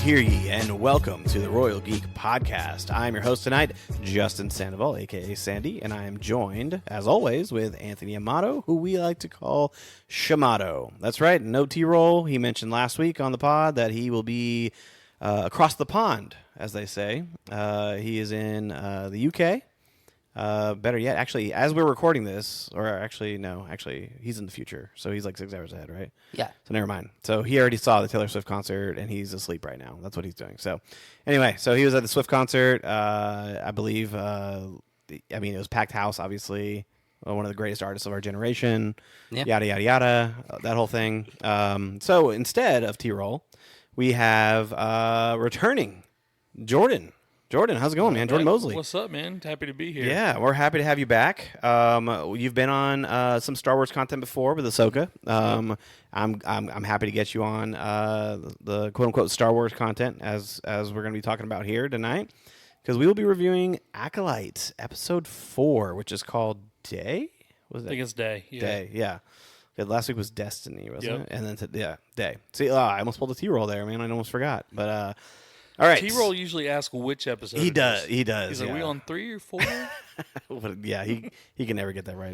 hear ye, and welcome to the Royal Geek Podcast. I'm your host tonight, Justin Sandoval, a.k.a. Sandy, and I am joined, as always, with Anthony Amato, who we like to call Shamato. That's right, no T-roll. He mentioned last week on the pod that he will be across the pond, as they say. He is in the UK. Better yet, actually, as we're recording this, he's in the future, so he's like 6 hours ahead, right? Yeah. So never mind. So he already saw the Taylor Swift concert, and he's asleep right now. That's what he's doing. So anyway, so he was at the Swift concert. I believe, it was packed house, obviously. One of the greatest artists of our generation. Yeah. Yada, yada, yada, that whole thing. So instead of T-Roll, we have returning Jordan. Jordan, how's it going, man? Jordan Mosley. What's up, man? Happy to be here. Yeah, we're happy to have you back. You've been on some Star Wars content before with Ahsoka. I'm happy to get you on the quote unquote Star Wars content as we're going to be talking about here tonight, because we will be reviewing Acolyte episode 4, which is called Day. I think it's Day. Yeah. Day. Yeah. Last week was Destiny, wasn't Yep. it? And then Day. See, I almost pulled a T-roll there, man. I almost forgot, but. All right. T-Roll usually asks which episode. He does. He's yeah. like, we on 3 or 4? Yeah, he can never get that right.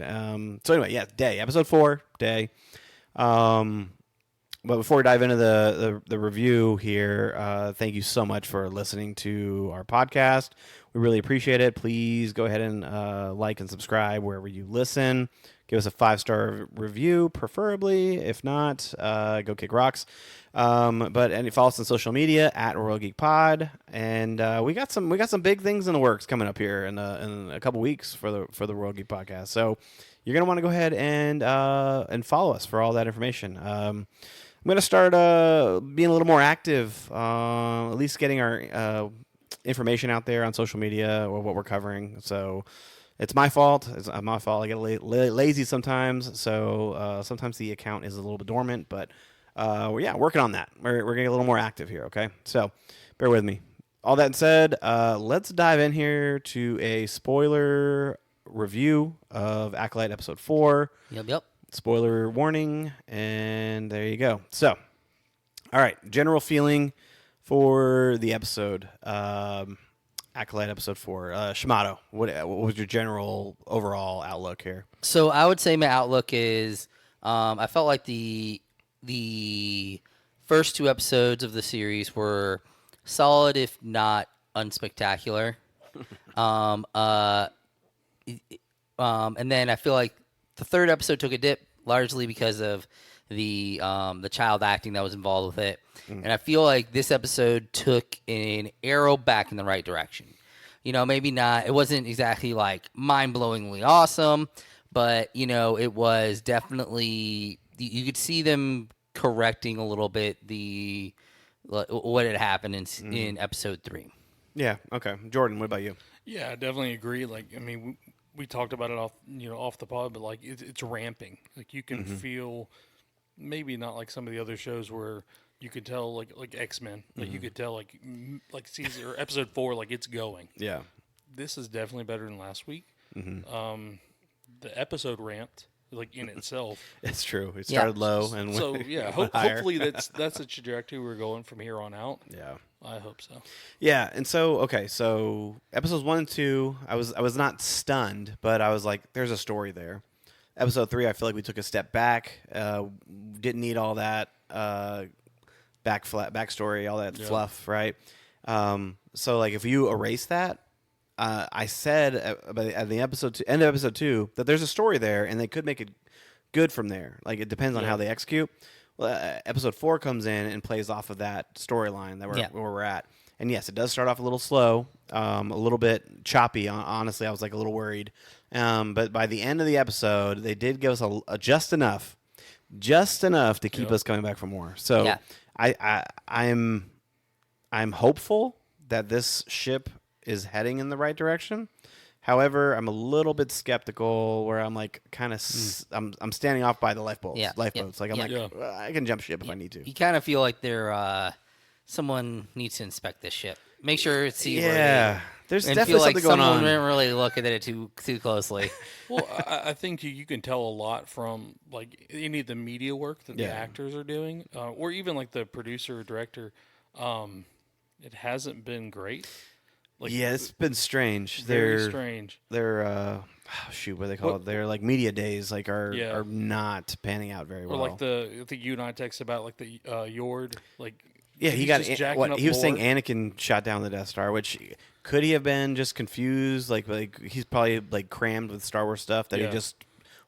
So anyway, yeah, Day, episode 4, Day. But before we dive into the review here, thank you so much for listening to our podcast. We really appreciate it. Please go ahead and like and subscribe wherever you listen. Give us a 5-star review, preferably. If not, go kick rocks. But follow us on social media at Royal Geek Pod, and we got some big things in the works coming up here in a couple weeks for the Royal Geek Podcast. So you're gonna want to go ahead and follow us for all that information. I'm gonna start being a little more active, at least getting our information out there on social media or what we're covering. So. It's my fault. It's my fault. I get lazy sometimes, so sometimes the account is a little bit dormant. But working on that. We're gonna get a little more active here. Okay, so bear with me. All that said, let's dive in here to a spoiler review of Acolyte episode 4. Yep. Spoiler warning, and there you go. So, all right, general feeling for the episode. Acolyte episode 4. Shamato, what was your general overall outlook here? So I would say my outlook is I felt like the first 2 episodes of the series were solid, if not unspectacular. And then I feel like the 3rd episode took a dip, largely because of the child acting that was involved with it. And I feel like this episode took an arrow back in the right direction. You know, maybe not, it wasn't exactly like mind-blowingly awesome, but, you know, it was definitely, you could see them correcting a little bit what had happened in episode 3. Yeah, okay. Jordan, what about you? Yeah, I definitely agree. Like, I mean, we talked about it off the pod, but like it's ramping. Like you can feel, maybe not like some of the other shows where you could tell like X-Men, like you could tell like season or episode 4, like it's going. Yeah, this is definitely better than last week. The episode ramped like in itself. It's true. It started low and so went, yeah. went higher. Hopefully that's the trajectory we're going from here on out. Yeah, I hope so. Yeah, and so episodes 1 and 2, I was not stunned, but I was like, there's a story there. Episode 3, I feel like we took a step back. Didn't need all that backstory, all that fluff, right? So like if you erase that, I said at the end of episode 2 that there's a story there, and they could make it good from there. Like it depends on how they execute. Well, episode 4 comes in and plays off of that storyline that where we're at. And yes, it does start off a little slow, a little bit choppy. Honestly, I was like a little worried. But by the end of the episode, they did give us just enough to keep us coming back for more. So I'm hopeful that this ship is heading in the right direction. However, I'm a little bit skeptical where I'm like kind of I'm standing off by the lifeboats. Like I'm like I can jump ship if I need to. You kind of feel like they're someone needs to inspect this ship. Make sure it's there's and definitely feel like something going someone on. didn't really look at it too closely. Well, I think you can tell a lot from like any of the media work that the actors are doing, or even like the producer or director. it hasn't been great. Like, yeah, it's been strange. Very strange. They're shoot, what do they call it? They're like media days, like Yeah. are not panning out very Or well. like I think you and I texted about like the Yord, like yeah, he got just jacking what up he was saying. lore. Anakin shot down the Death Star, which could he have been just confused? Like he's probably like crammed with Star Wars stuff that Yeah. he just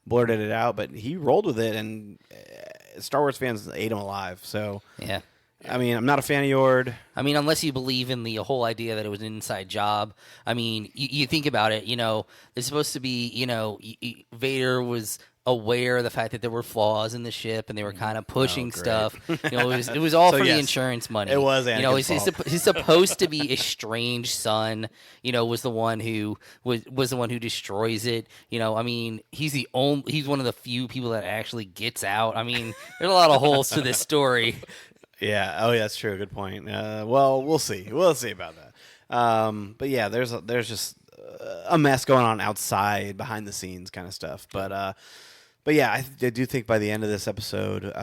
blurted it out, but he rolled with it, and Star Wars fans ate him alive. So Yeah. I mean, I'm not a fan of Yord. I mean, unless you believe in the whole idea that it was an inside job. I mean, you think about it, it's supposed to be, Vader was aware of the fact that there were flaws in the ship and they were kind of pushing great. stuff. It was all So, for the yes, insurance money. it was Anakin's he's supposed to be a strange son, was the one who was the one who destroys it. I mean, he's one of the few people that actually gets out. I mean, there's a lot of holes to this story. Yeah. Oh, yeah, that's true. Good point. Well, we'll see. We'll see about that. But yeah, there's just a mess going on outside, behind the scenes kind of stuff. But yeah, I do think by the end of this episode,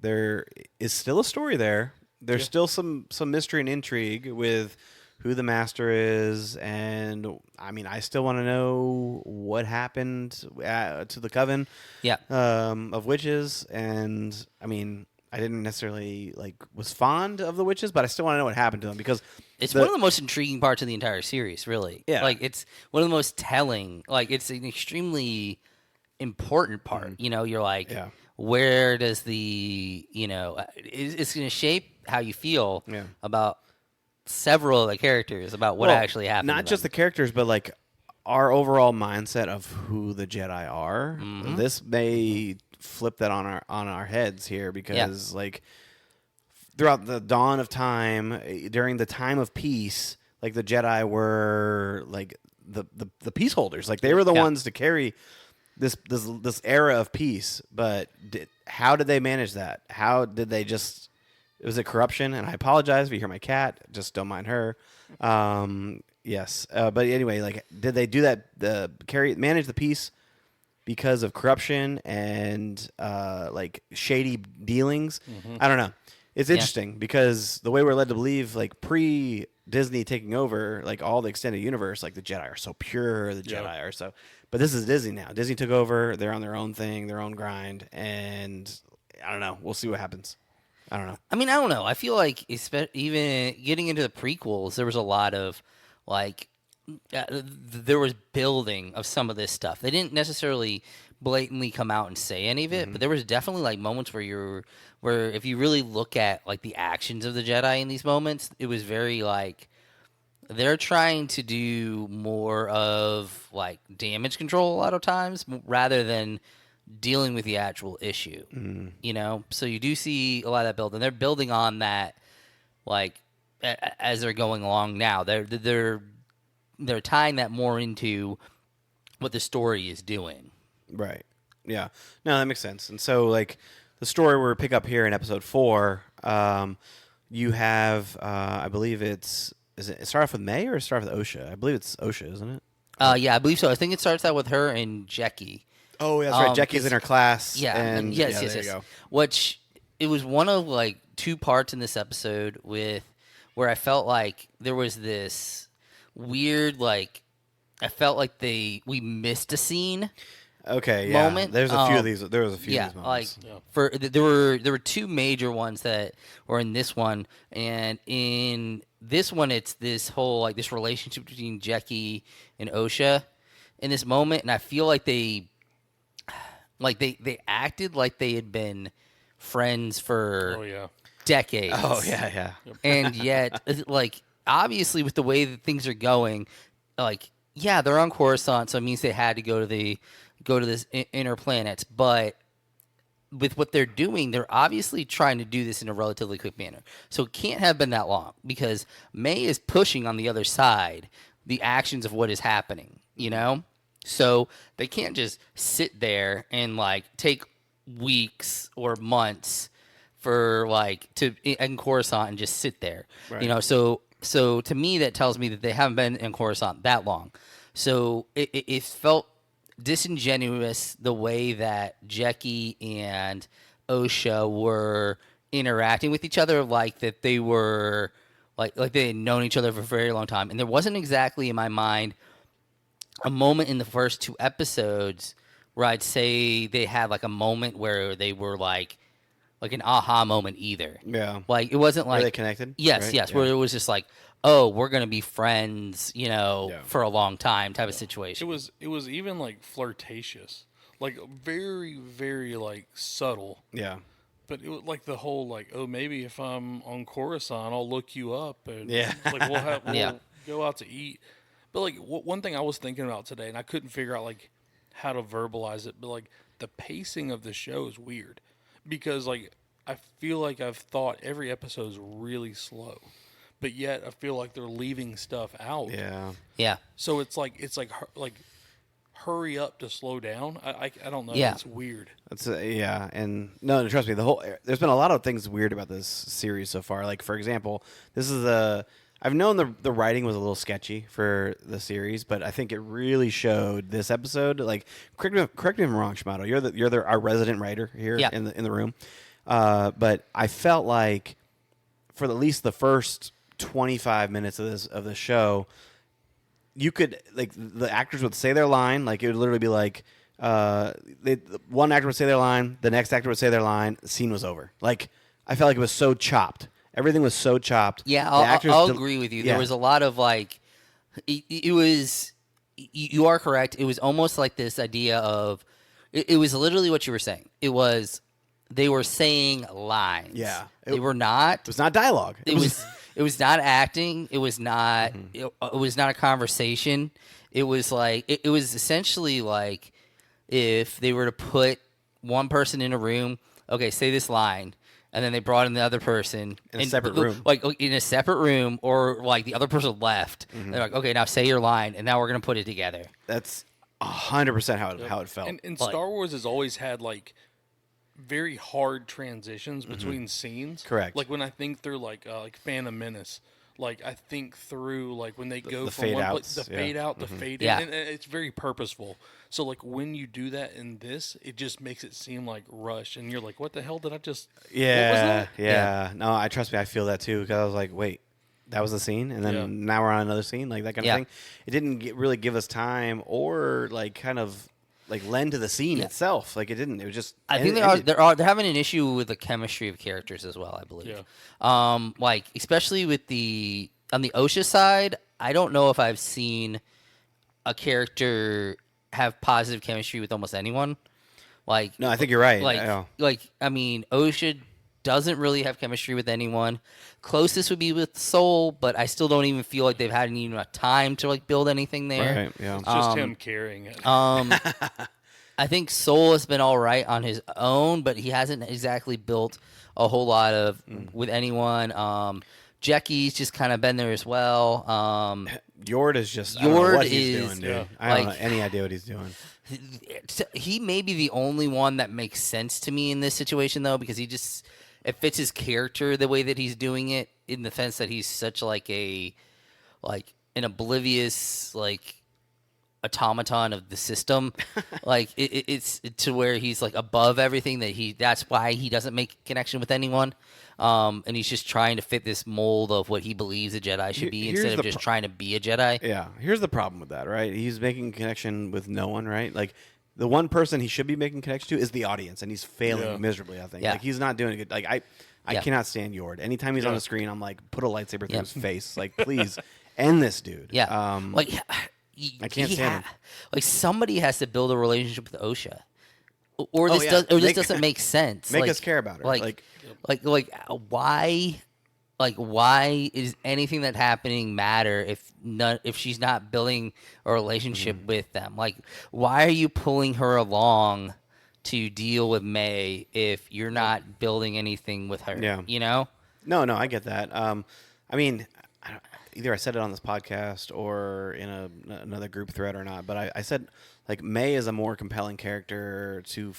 there is still a story there. There's still some mystery and intrigue with who the master is, and I mean, I still want to know what happened to the coven, of witches, and I mean, I didn't necessarily was fond of the witches, but I still want to know what happened to them because it's one of the most intriguing parts of the entire series, really. Yeah. Like it's one of the most telling. Like it's an extremely important part. You're like, Yeah. where does it's going to shape how you feel about several of the characters, about what actually happened. Not just the characters, but like our overall mindset of who the Jedi are. Mm-hmm. This may flip that on our heads here because throughout the dawn of time, during the time of peace, like the Jedi were like the peace holders. Like they were the ones to carry this era of peace. But how did they manage that? How did they just? Was it corruption? And I apologize if you hear my cat. Just don't mind her. Yes, but anyway, like, did they do that? Manage the peace because of corruption and like shady dealings? I don't know. It's interesting because the way we're led to believe, like pre Disney taking over, like all the extended universe, like the Jedi are so pure, the Jedi are so. But this is Disney now. Disney took over. They're on their own thing, their own grind, and I don't know. We'll see what happens. I don't know. I mean, I don't know. I feel like even getting into the prequels, there was a lot of there was building of some of this stuff. They didn't necessarily blatantly come out and say any of it, but there was definitely like moments where if you really look at like the actions of the Jedi in these moments, it was very like they're trying to do more of like damage control a lot of times rather than dealing with the actual issue, So you do see a lot of that build, and they're building on that, like as they're going along now. They're tying that more into what the story is doing. Right. Yeah. No, that makes sense. And so, like, the story we're pick up here in episode 4, you have, I believe it start off with May or start off with Osha? I believe it's Osha, isn't it? Yeah, I believe so. I think it starts out with her and Jackie. Oh, that's right. Jackie's in her class. Yeah. And, yes. There you go. Which it was one of like two parts in this episode where I felt like there was this weird I felt like we missed a scene. Okay. Yeah. Moment. There's a few of these. There was a few of these moments. There were two major ones that were in this one, and in this one it's this whole like this relationship between Jackie and Osha in this moment, and I feel like they acted like they had been friends for decades. Oh yeah. And yet, like, obviously with the way that things are going, like, yeah, they're on Coruscant, so it means they had to go to this inner planets. But with what they're doing, they're obviously trying to do this in a relatively quick manner. So it can't have been that long because May is pushing on the other side the actions of what is happening, So they can't just sit there and like take weeks or months for in Coruscant and just sit there, Right. So to me that tells me that they haven't been in Coruscant that long. So it felt disingenuous the way that Jackie and Osha were interacting with each other, like that they were like they had known each other for a very long time, and there wasn't exactly in my mind a moment in the first 2 episodes where I'd say they had like a moment where they were like an aha moment either. Yeah. Like it wasn't Were like they connected? Yes, Right? yes. Yeah. Where it was just like, oh, we're gonna be friends, Yeah. for a long time type of situation. It was even like flirtatious, like very very like subtle. Yeah. But it was like the whole like, oh, maybe if I'm on Coruscant, I'll look you up and Yeah. like we'll Yeah. go out to eat. But like one thing I was thinking about today, and I couldn't figure out like how to verbalize it, but like the pacing of the show is weird because like I feel like I've thought every episode is really slow, but yet I feel like they're leaving stuff out. Yeah. Yeah. So it's like hurry up to slow down. I don't know. Yeah. It's weird. That's yeah, and no, trust me. There's been a lot of things weird about this series so far. Like for example, this is I've known the writing was a little sketchy for the series, but I think it really showed this episode. Like correct me if I'm wrong, Shmato. You're our resident writer here Yeah. in the room. But I felt like for at least the first 25 minutes of the show, you could like the actors would say their line, like it would literally be like one actor would say their line, the next actor would say their line, the scene was over. Like I felt like it was so chopped. Everything was so chopped. Yeah, The actors I'll del- agree with you. Yeah. There was a lot of like, it was. You are correct. It was almost like this idea of, it was literally what you were saying. It was, they were saying lines. Yeah. They were not. It was not dialogue. It was. It was not acting. It was not. It was not a conversation. It was like it was essentially like if they were to put one person in a room. Okay, say this line, and then they brought in the other person In a separate room. like in a separate room, or like the other person left. They're like, okay, now say your line, and now we're gonna put it together. That's 100% how it felt. And Like- Star Wars has always had like very hard transitions between scenes. Correct. Like when I think through like Phantom Menace, like I think through like when they go the from fade one outs, place, the yeah. fade out, the fade Yeah. in, and it's very purposeful. So like when you do that in this, it just makes it seem like rush, and you're like, what the hell did I just? What was Yeah, that? yeah. No, I trust me. I feel that too because I was like, wait, that was the scene, and then Yeah. now we're on another scene, like that kind Yeah. of thing. It didn't really give us time or like kind of like lend to the scene itself. Like it didn't. It was just. I think ended. they're having an issue with the chemistry of characters as well. I believe. Yeah. Like especially with on the OSHA side, I don't know if I've seen a character have positive chemistry with almost anyone. Like No, I think you're right. like I mean, OSHA doesn't really have chemistry with anyone. Closest would be with Soul, but I still don't even feel like they've had even enough time to like build anything there. Right. Yeah. It's just him carrying it. I think Soul has been all right on his own, but he hasn't exactly built a whole lot of with anyone. Jackie's just kind of been there as well. Yord is just. I don't know Yord what he's is- doing, dude. yeah. I don't Like- know any idea what he's doing. He may be the only one that makes sense to me in this situation, though, because it fits his character the way that he's doing it, in the sense that he's such like an oblivious automaton of the system. Like it's to where he's like above everything, that's why he doesn't make connection with anyone. And he's just trying to fit this mold of what he believes a Jedi should be, Here's instead of the just trying to be a Jedi. Yeah. Here's the problem with that, right? He's making connection with no one, right? Like the one person he should be making connection to is the audience, and he's failing Yeah. miserably. I think. Yeah. Like he's not doing it good. Like I Yeah. cannot stand Yord. Anytime he's on Yeah. the screen, I'm like, put a lightsaber through Yeah. his face. Like, please end this dude. Yeah, I can't stand him. Like somebody has to build a relationship with OSHA, or this yeah. this doesn't make sense. Make Like- us care about her. Like why? Like why is anything that happening matter if she's not building a relationship Mm-hmm. with them? Like why are you pulling her along to deal with May if you're not building anything with her? Yeah. You know? No, I get that. I mean, either I said it on this podcast or in another group thread or not, but I said like May is a more compelling character to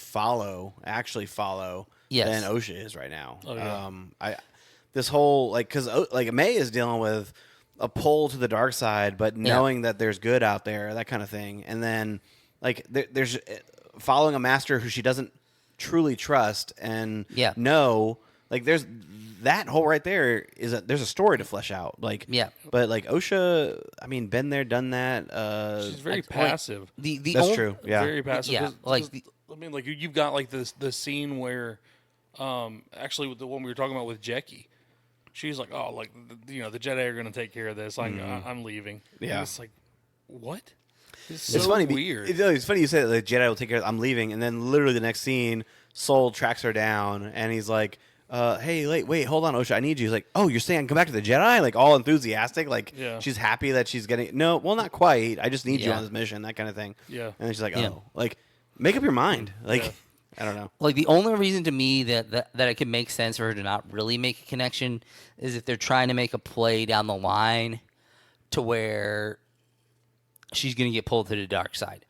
actually follow Yes. than OSHA is right now. Oh, yeah. This whole because May is dealing with a pull to the dark side, but knowing that there's good out there, that kind of thing, and then like there's following a master who she doesn't truly trust and Yeah. know. Like there's that whole right there there's a story to flesh out. Like Yeah. but like OSHA, I mean, been there, done that. She's very passive. The That's true. Yeah. Very passive. Yeah, 'Cause- like 'cause, I mean, like you've got like the scene where, actually with the one we were talking about with Jackie, she's like, oh, like the Jedi are going to take care of this. Like I'm leaving. Yeah. And it's like, what? It's It's so funny. weird. It's funny you said the Jedi will take care of I'm leaving, and then literally the next scene, Soul tracks her down, and he's like, hey, wait, hold on, OSHA, I need you. He's like, oh, you're saying I can come back to the Jedi? Like, all enthusiastic. Like, Yeah. she's happy that she's getting... No, well, not quite. I just need you Yeah. on this mission, that kind of thing. Yeah. And then she's like, oh. Yeah. Like, make up your mind. Like, Yeah. I don't know. Like the only reason to me that it could make sense for her to not really make a connection is if they're trying to make a play down the line to where she's going to get pulled to the dark side.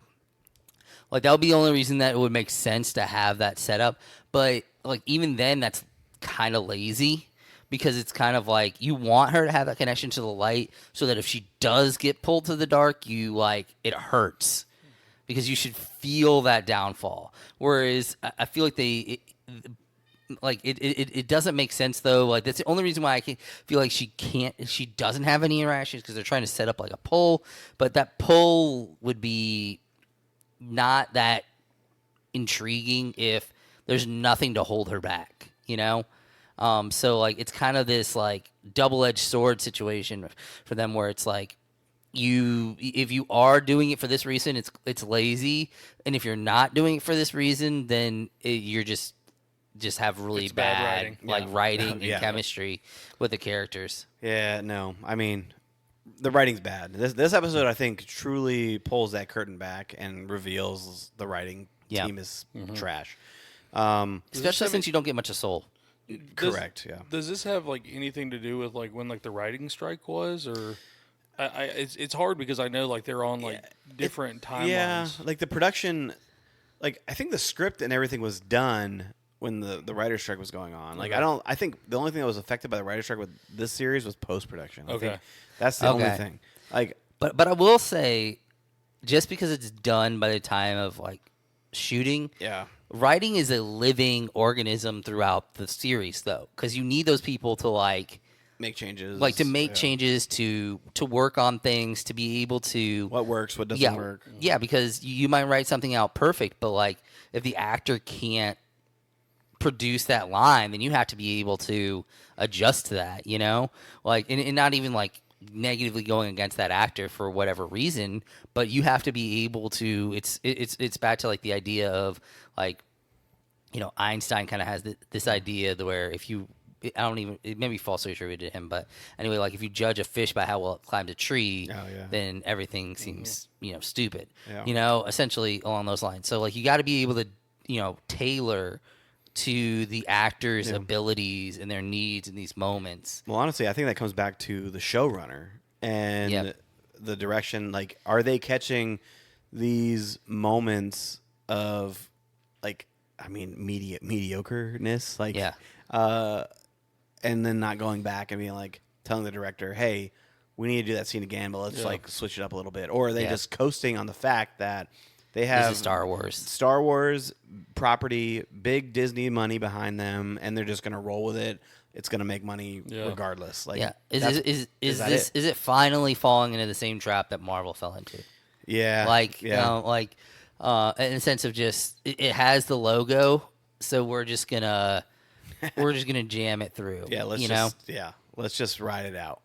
Like that would be the only reason that it would make sense to have that set up. But like even then, that's kind of lazy because it's kind of like you want her to have that connection to the light so that if she does get pulled to the dark, you like it hurts because you should feel that downfall. Whereas I feel like it doesn't make sense though. Like that's the only reason why I can feel like she doesn't have any interactions because they're trying to set up like a pull, but that pull would be not that intriguing if there's nothing to hold her back, you know? So like it's kind of this like double-edged sword situation for them where it's like if you are doing it for this reason, it's lazy, and if you're not doing it for this reason, then you're just have really It's bad bad writing. like Yeah. writing and Yeah. chemistry with the characters. Yeah, no. I mean, the writing's bad. This episode, I think, truly pulls that curtain back and reveals the writing Yeah. team is Mm-hmm. trash. Especially since you don't get much of Soul. Correct, yeah. Does this have like anything to do with like when like the writing strike was, or it's hard because I know like they're on like different timelines. Yeah, like the production, like I think the script and everything was done when the writer's strike was going on. Like Okay. I think the only thing that was affected by the writer's strike with this series was post-production. I Okay. think that's the only Okay. thing. Like, But I will say, just because it's done by the time of like shooting, yeah. writing is a living organism throughout the series, though, because you need those people to Make changes. make yeah. changes to work on things, to be able to What works, what doesn't yeah work. yeah, because you might write something out perfect, but like if the actor can't produce that line, then you have to be able to adjust to that, you know, like and not even like negatively going against that actor for whatever reason, but you have to be able to. It's back to like the idea of like, you know, Einstein kind of has this idea where if you, I don't even, it may be falsely attributed to him, but anyway, like if you judge a fish by how well it climbed a tree, Oh, yeah. then everything seems, you know, stupid. Yeah. You know, essentially along those lines. So like you got to be able to, you know, tailor to the actors' abilities and their needs in these moments. Well, honestly, I think that comes back to the showrunner and Yep. the direction. Like, are they catching these moments of, like, I mean, mediocreness? Like, Yeah. And then not going back and being like, telling the director, hey, we need to do that scene again, but let's, like, switch it up a little bit. Or are they Yeah. just coasting on the fact that they This have is Star Wars. Star Wars property, big Disney money behind them, and they're just going to roll with it. It's going to make money regardless. Like, Yeah. that's- Is that this it? is it finally falling into the same trap that Marvel fell into? Yeah. Like, yeah. you know, like in the sense of just it has the logo, so we're just gonna jam it through. Yeah, let's just ride it out.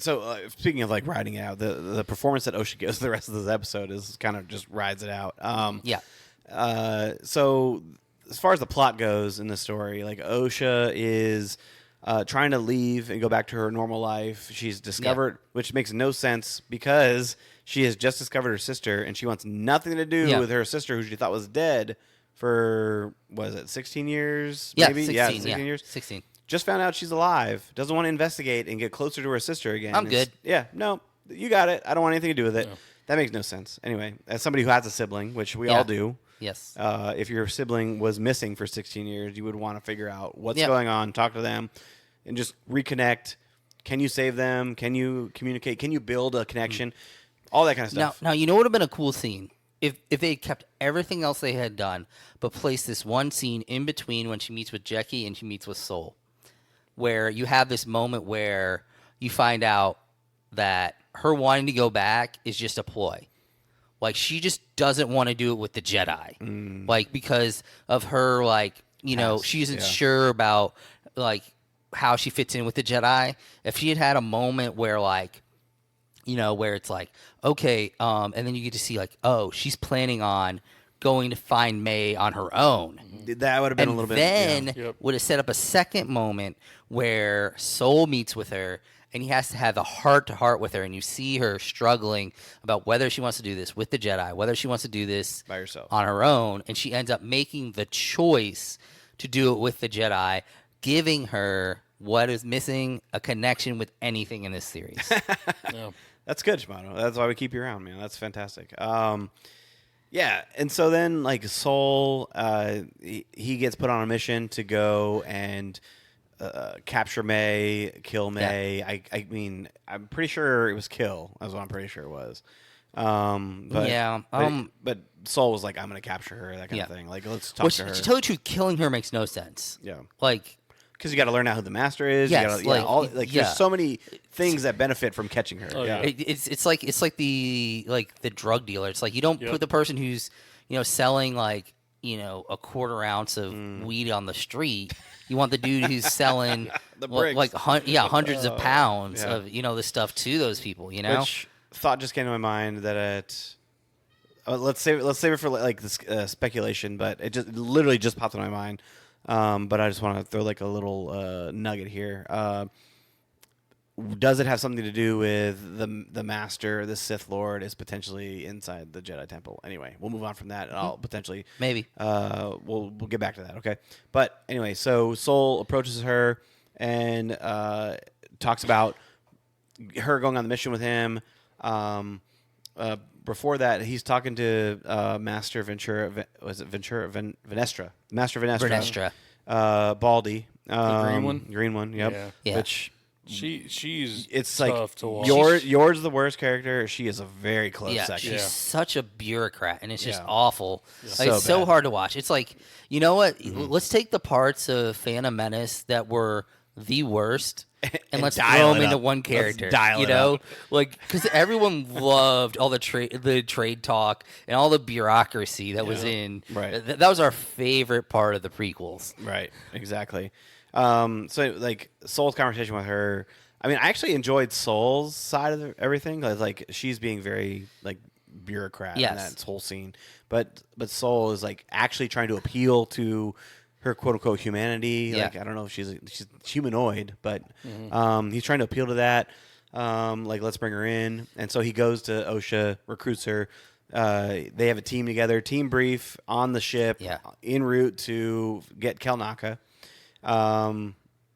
So speaking of like riding it out, the performance that Osha gives the rest of this episode is kind of just rides it out. Yeah. So as far as the plot goes in the story, like Osha is trying to leave and go back to her normal life. She's discovered, which makes no sense because she has just discovered her sister and she wants nothing to do Yeah. with her sister who she thought was dead for, what is it, 16 years? Yeah, Maybe? 16, 16 years. 16. Just found out she's alive. Doesn't want to investigate and get closer to her sister again. I'm It's- good. Yeah, no, you got it. I don't want anything to do with it. That makes no sense. Anyway, as somebody who has a sibling, which we Yeah. all do, Yes. if your sibling was missing for 16 years, you would want to figure out what's Yeah. going on, talk to them, and just reconnect. Can you save them? Can you communicate? Can you build a connection? All that kind of stuff. Now you know what would have been a cool scene if they had kept everything else they had done, but placed this one scene in between when she meets with Jackie and she meets with Soul, where you have this moment where you find out that her wanting to go back is just a ploy. Like, she just doesn't want to do it with the Jedi. Like, because of her, like, you know, Past, she isn't yeah. sure about, like, how she fits in with the Jedi. If she had had a moment where, like, you know, where it's like, okay, and then you get to see, like, oh, she's planning on going to find May on her own. That would have been And a little bit. then Yep. would have set up a second moment where Soul meets with her, and he has to have a heart-to-heart with her, and you see her struggling about whether she wants to do this with the Jedi, whether she wants to do this By herself. on her own, and she ends up making the choice to do it with the Jedi, giving her what is missing, a connection with anything in this series. Yeah. That's good, Shimano. That's why we keep you around, man. That's fantastic. Yeah, and so then, like, Soul, he gets put on a mission to go and capture May, kill May. I mean, I'm pretty sure it was kill. That's what I'm pretty sure it was. But, Yeah, but Soul was like, I'm going to capture her, that kind of Yeah. thing. Like, let's talk Which, to her. to tell you the truth, killing her makes no sense. Yeah. Like, Because you got to learn out who the master is. Yes, you gotta, like, all, like yeah. there's so many things that benefit from catching her. Oh, yeah. yeah. it's like the drug dealer. It's like you don't Yep. put the person who's, you know, selling like, you know, a quarter ounce of weed on the street. You want the dude who's selling The bricks. hundreds of pounds yeah. of, you know, this stuff to those people, you know? Which thought just came to my mind that let's save it for like this speculation, but it literally just popped in my mind. But I just want to throw like a little nugget here. Does it have something to do with the master, the Sith Lord, is potentially inside the Jedi Temple? Anyway, we'll move on from that, and I'll potentially Maybe. we'll get back to that. Okay, but anyway, so Soul approaches her and talks about her going on the mission with him. Before that, he's talking to Master Ventura. Was it Ventura? Venestra. Master Venestra. Vernestra. Baldy. green one? Green one. Yep. Yeah. Yeah. Which She's it's tough like to watch. yours is the worst character. She is a very close Yeah, second. she's Yeah. such a bureaucrat, and it's just Yeah. awful. Like, So it's so bad. hard to watch. It's like, you know what? Let's take the parts of Phantom Menace that were the worst, and let's dial throw them it into up. one Let's character. dial you it know, up. like because everyone loved all the trade talk and all the bureaucracy that was in. Right. That was our favorite part of the prequels. Right, exactly. So like Soul's conversation with her, I mean, I actually enjoyed Soul's side of everything. Like she's being very like bureaucrat in Yes. that whole scene, but Soul is like actually trying to appeal to her quote unquote humanity. Yeah. Like I don't know if she's humanoid, but he's trying to appeal to that. Like let's bring her in, and so he goes to OSHA, recruits her. They have a team together, team brief on the ship, Yeah. en route to get Kelnaka,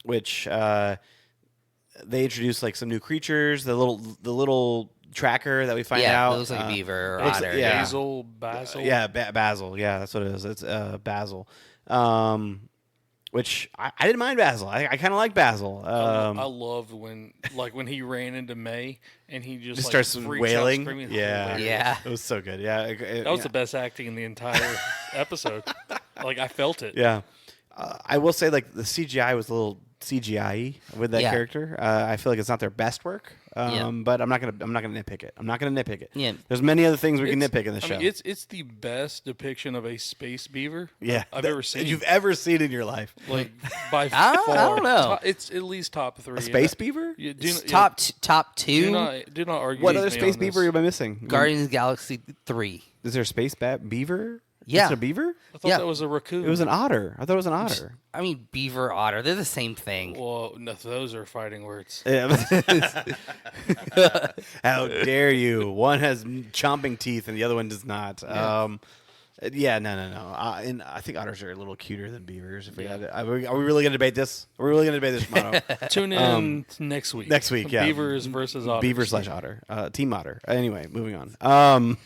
which they introduce like some new creatures. The little tracker that we find Yeah, out it looks like a beaver or looks otter. like- yeah. Basil. Yeah, Basil. Yeah, that's what it is. It's Basil. Which I didn't mind Basil. I kind of like Basil. I loved when he ran into May and he just just like, starts freaks out, wailing. screaming. Yeah, Hilarious. Yeah. it was so good. Yeah, That was the best acting in the entire episode. Like I felt it. Yeah, I will say like the CGI was a little CGI with that Yeah. character. I feel like it's not their best work. Yeah. But I'm not gonna nitpick it. I'm not gonna nitpick it. Yeah. There's many other things we can It's- nitpick in the I show. mean, it's the best depiction of a space beaver yeah, I've that ever seen. you've ever seen in your life. Like by I far. don't know. It's at least top 3. A space beaver? Yeah, It's top two. Do not argue. What with other me space on beaver this. am I missing? Guardians of the Galaxy 3. Is there a space beaver? Yeah. Is it a beaver? I thought Yeah. that was a raccoon. It was an otter. I thought it was an otter. I mean, beaver, otter, they're the same thing. Well, no, those are fighting words. Yeah. How dare you? One has chomping teeth and the other one does not. Yeah, no. And I think otters are a little cuter than beavers. If we had it. Are we really going to debate this? Are we really going to debate this, Shimano? Tune in next week. next week, yeah. Beavers versus otters. Beaver/otter. Team otter. Anyway, moving on.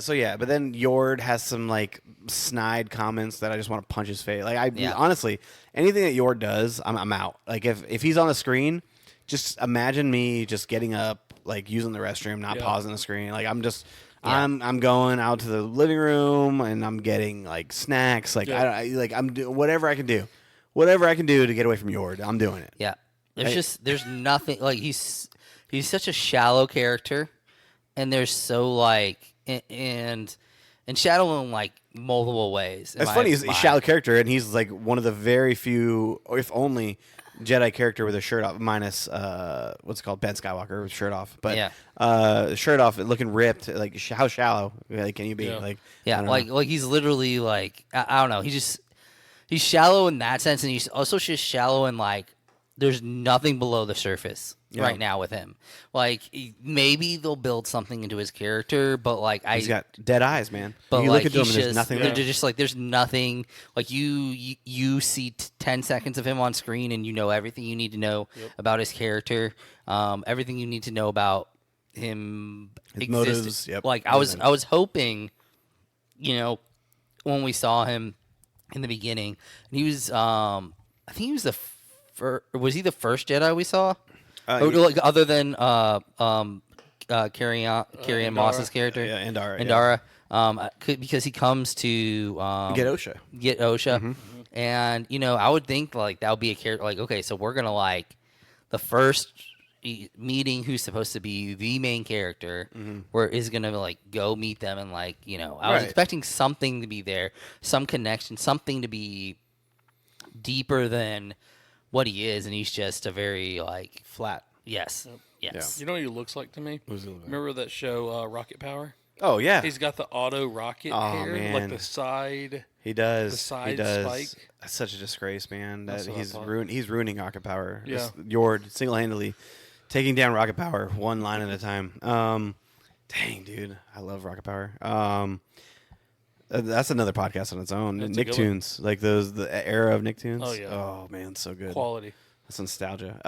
So yeah, but then Yord has some like snide comments that I just want to punch his face. Like honestly, anything that Yord does, I'm out. Like if he's on the screen, just imagine me just getting up, like using the restroom, not Yeah. pausing the screen. Like Yeah. I'm going out to the living room and I'm getting like snacks. Like Yeah. I'm doing whatever I can do, to get away from Yord. I'm doing it. Yeah. There's Right. just there's nothing like he's such a shallow character, and there's so like and shallow in like multiple ways. It's funny. He's a shallow character, and he's like one of the very few, or if only, Jedi character with a shirt off, minus what's it called, Ben Skywalker with shirt off. But Yeah. shirt off, looking ripped. Like how shallow like, can you be? Yeah. Like I Yeah, don't know. like he's literally like I don't know. He's shallow in that sense, and he's also just shallow in like there's nothing below the surface Yeah. right now with him. Like maybe they'll build something into his character, but like He's got dead eyes, man. But you like look at him, and he's there's just, nothing they're there. just like there's nothing. Like you see 10 seconds of him on screen, and you know everything you need to know about his character, everything you need to know about him. His motives, yep, Like I was hoping, when we saw him in the beginning, and he was I think he was was he the first Jedi we saw? Or, like, other than Carrie Ann Moss's character, Yeah, Andara, because he comes to Get Osha. Osha, and I would think like that would be a character. Like, okay, so we're gonna like the first meeting who's supposed to be the main character, where is gonna like go meet them, and like I was Right. expecting something to be there, some connection, something to be deeper than what he is, and he's just a very like Flat. yes. Yes. You know what he looks like to me? Who's he look like? Remember that show, Rocket Power? Oh yeah, He's got the auto rocket Oh, hair, man. like the side. he does. the side he does. spike. That's such a disgrace, man. That That's what I he's thought. he's ruining Rocket Power. Yeah. Just Yord single-handedly taking down Rocket Power one line at a time. Dang, dude, I love Rocket Power. That's another podcast on its own. That's a good one. Nicktoons, like the era of Nicktoons. Oh, yeah. Oh man, so good. Quality. That's nostalgia.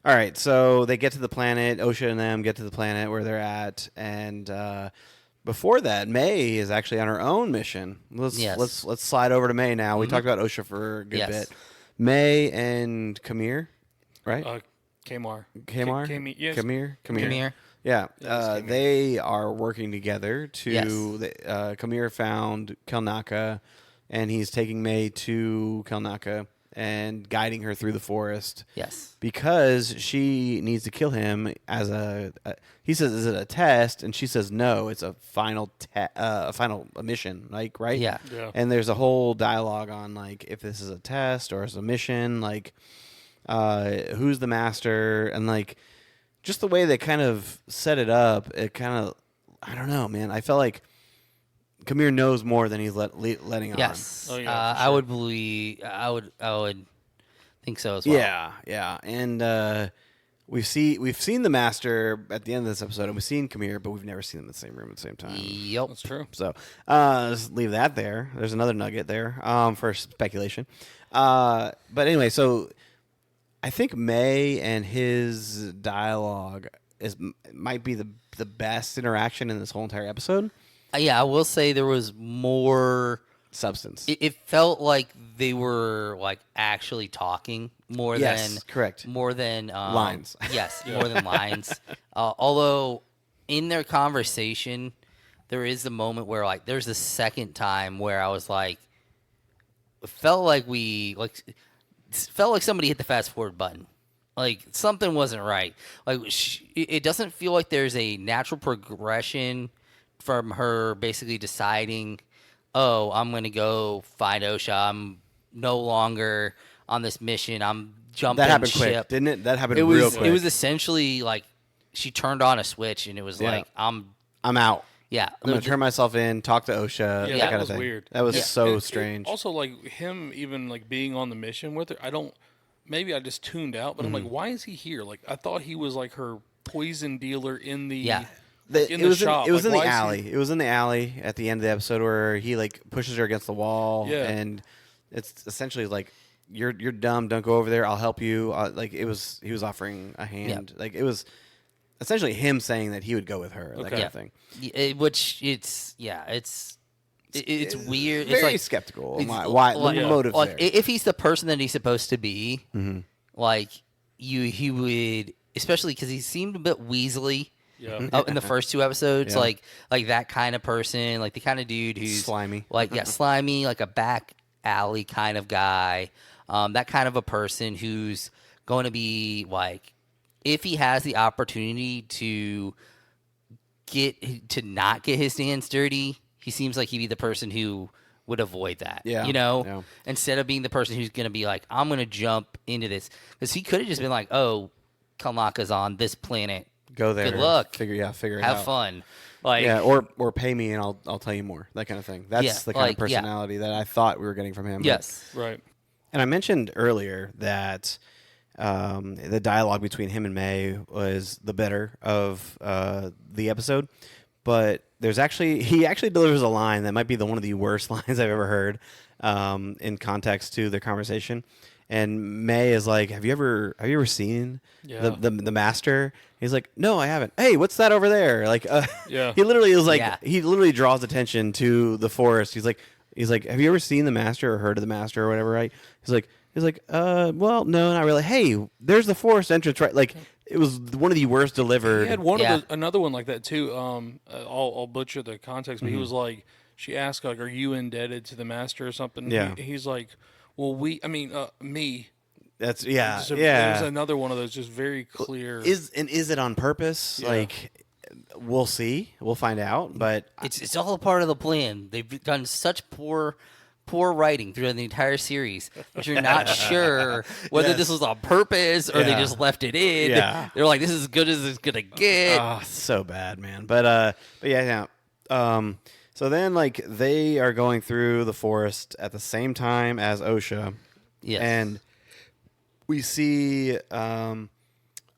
All right, so they get to the planet. Osha and them get to the planet where they're at, and before that, May is actually on her own mission. Let's slide over to May now. We talked about Osha for a good Yes. bit. May and Kamir, right? Kmar. Kamar, Yes. Kamir. Kamir. Yeah, it's Kamir. they are working together to. Yes. Kamir found Kelnaka, and he's taking May to Kelnaka and guiding her through the forest. Yes. Because she needs to kill him as he says, is it a test? And she says, no, it's a final mission, like, right? Yeah. Yeah. And there's a whole dialogue on like if this is a test or is a mission, like who's the master, and like just the way they kind of set it up. It kind of, I don't know, man. I felt like Kamir knows more than he's letting on. Yes. Oh, yeah, for I sure. would believe. I would think so as well. Yeah, and we've seen the master at the end of this episode, and we've seen Kamir, but we've never seen them in the same room at the same time. Yep. That's true. So just leave that there. There's another nugget there for speculation. But anyway, so I think May and his dialogue might be the best interaction in this whole entire episode. Yeah, I will say there was more Substance. It felt like they were like actually talking more Yes, than correct. more than Lines. Yes, more than lines. Although in their conversation, there is a moment where like there's a second time where I was like, it felt like somebody hit the fast forward button. Like something wasn't right. Like it doesn't feel like there's a natural progression from her basically deciding, oh, I'm going to go find Osha. I'm no longer on this mission. I'm jumping That happened ship. quick, didn't it? That happened It real was quick. it was essentially like she turned on a switch and it was Yeah. like I'm out. yeah. I'm gonna turn myself in, talk to Osha. Yeah, that that kind of was thing. weird. That was Yeah. so It- strange. Also, like him even like being on the mission with her. Maybe I just tuned out, but I'm like, why is he here? Like I thought he was like her poison dealer in the Yeah. in the shop. It was Like, in why the is he- alley. It was in the alley at the end of the episode where he like pushes her against the wall, Yeah. and it's essentially like you're dumb. Don't go over there. I'll help you. Like he was offering a hand. Like it was essentially him saying that he would go with her. That kind yeah. of thing. Which it's weird. Very It's like skeptical. it's Why like- the motive like there? if he's the person that he's supposed to be, like he would, especially because he seemed a bit weaselly Yeah. in the first 2 episodes, Yeah. like that kind of person, like the kind of dude who's Slimy. like slimy, like a back alley kind of guy, that kind of a person who's going to be like, if he has the opportunity to not get his hands dirty, he seems like he'd be the person who would avoid that. Yeah, yeah. Instead of being the person who's going to be like, I'm going to jump into this, because he could have just been like, oh, Kalmaka's on this planet. Go there. Good luck. Figure it out. Have fun. Like, Yeah, or pay me and I'll tell you more. That kind of thing. That's Yeah, the kind like, of yeah. personality that I thought we were getting from him. yes. Right. And I mentioned earlier that the dialogue between him and May was the better of the episode, but he actually delivers a line that might be one of the worst lines I've ever heard in context to the conversation. And May is like, "Have you ever seen the master?" He's like, "No, I haven't." "Hey, what's that over there?" Like, Yeah. he literally is like, Yeah. he literally draws attention to the forest. He's like, "Have you ever seen the master or heard of the master or whatever?" Right? He's like, well, no, not really. Hey, there's the forest entrance, right? Like, it was one of the worst delivered. He had one Yeah. of another one like that too. I'll butcher the context, but he was like, she asked like, "Are you indebted to the master or something?" Yeah. He's like, "Well, me." That's So there's another one of those just very clear. Is it on purpose? Yeah. Like, we'll see, we'll find out. But It's all a part of the plan. They've done such poor writing throughout the entire series that you're not sure whether Yes. this was on purpose or they Yeah. just left it in. Yeah. They're like, this is as good as it's gonna get. oh, so bad, man. But yeah. So then, like, they are going through the forest at the same time as OSHA. Yes. And we see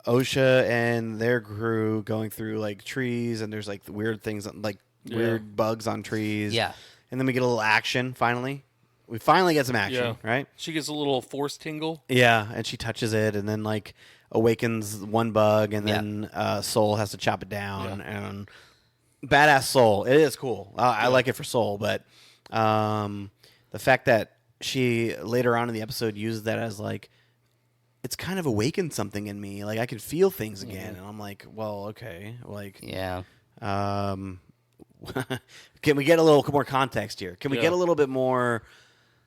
OSHA and their crew going through like trees, and there's like weird things, like weird bugs on trees. Yeah. And then we get a little action finally. We finally get some action, Yeah. right? She gets a little force tingle. Yeah, and she touches it, and then like awakens one bug, and then Soul has to chop it down. And badass Soul, it is cool. I like it for Soul, but the fact that she later on in the episode uses that as like, it's kind of awakened something in me. Like, I can feel things again, and I'm like, well, okay, like, Yeah. Can we get a little more context here? Can we Yeah. get a little bit more,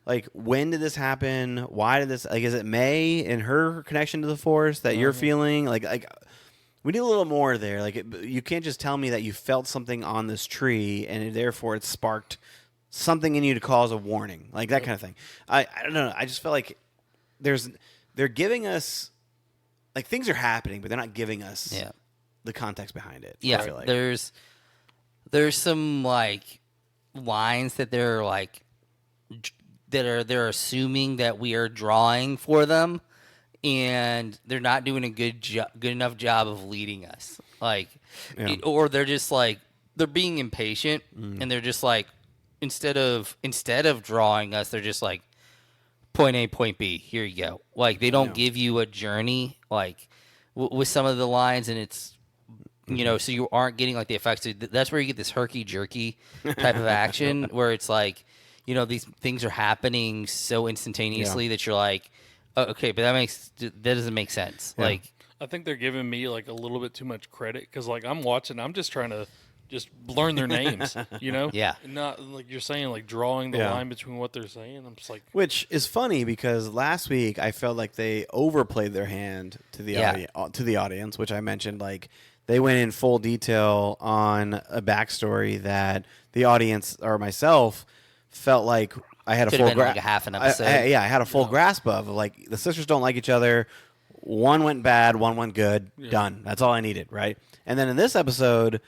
like, when did this happen? Why did this, like, is it May and her connection to the Force that you're feeling? Like, we need a little more there. Like, you can't just tell me that you felt something on this tree and therefore it sparked something in you to cause a warning. Like, that kind of thing. I don't know. I just feel like they're giving us, like, things are happening, but they're not giving us the context behind it. Yeah. I feel like. There's some like lines that they're like they're assuming that we are drawing for them, and they're not doing a good enough job of leading us. Like, or they're just like they're being impatient, and they're just like instead of drawing us, they're just like point A, point B. Here you go. Like, they don't give you a journey like with some of the lines, and it's. You know, so you aren't getting like the effects. That's where you get this herky jerky type of action, where it's like, you know, these things are happening so instantaneously that you're like, oh, okay, but that doesn't make sense. Yeah. Like, I think they're giving me like a little bit too much credit because like I'm watching, I'm just trying to just learn their names, you know? Yeah. And not like you're saying, like drawing the line between what they're saying. I'm just like, Which is funny because last week I felt like they overplayed their hand to the audience, which I mentioned. Like, they went in full detail on a backstory that the audience or myself felt like I had a Could full have been like a half an episode. I had a full grasp of. Like, the sisters don't like each other. One went bad, one went good. Done. That's all I needed, right? And then in this episode,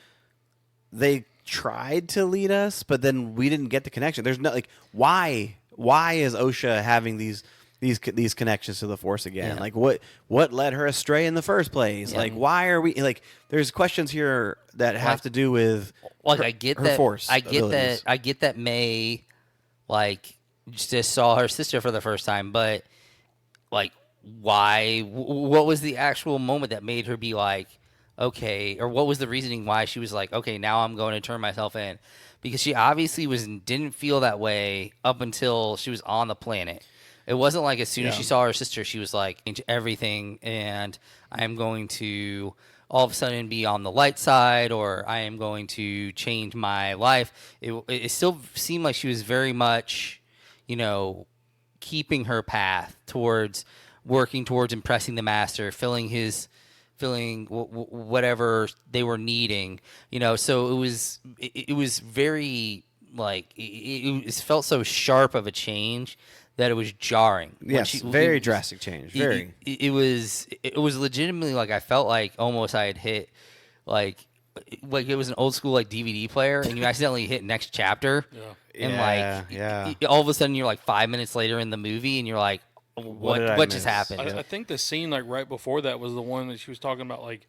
they tried to lead us, but then we didn't get the connection. There's no, like, why is OSHA having these connections to the Force again? Yeah. Like, what led her astray in the first place? Yeah. Like, why are we, like, there's questions here that have to do with like her, I get her that. Force I get abilities. that. I get that May, like, just saw her sister for the first time, but like, why? What was the actual moment that made her be like, okay, or what was the reasoning why she was like, okay, now I'm going to turn myself in? Because she obviously didn't feel that way up until she was on the planet. It wasn't like as soon as she saw her sister, she was like, into everything, and I'm going to all of a sudden be on the light side, or I am going to change my life. It still seemed like she was very much, keeping her path towards working towards impressing the master, filling whatever they were needing. So it was very like it felt so sharp of a change that it was jarring. Yes, very drastic change. Very. It was legitimately like I felt like almost I had hit like it was an old school like DVD player, and you accidentally hit next chapter, and all of a sudden you're like 5 minutes later in the movie, and you're like, what just happened? I think the scene like right before that was the one that she was talking about, like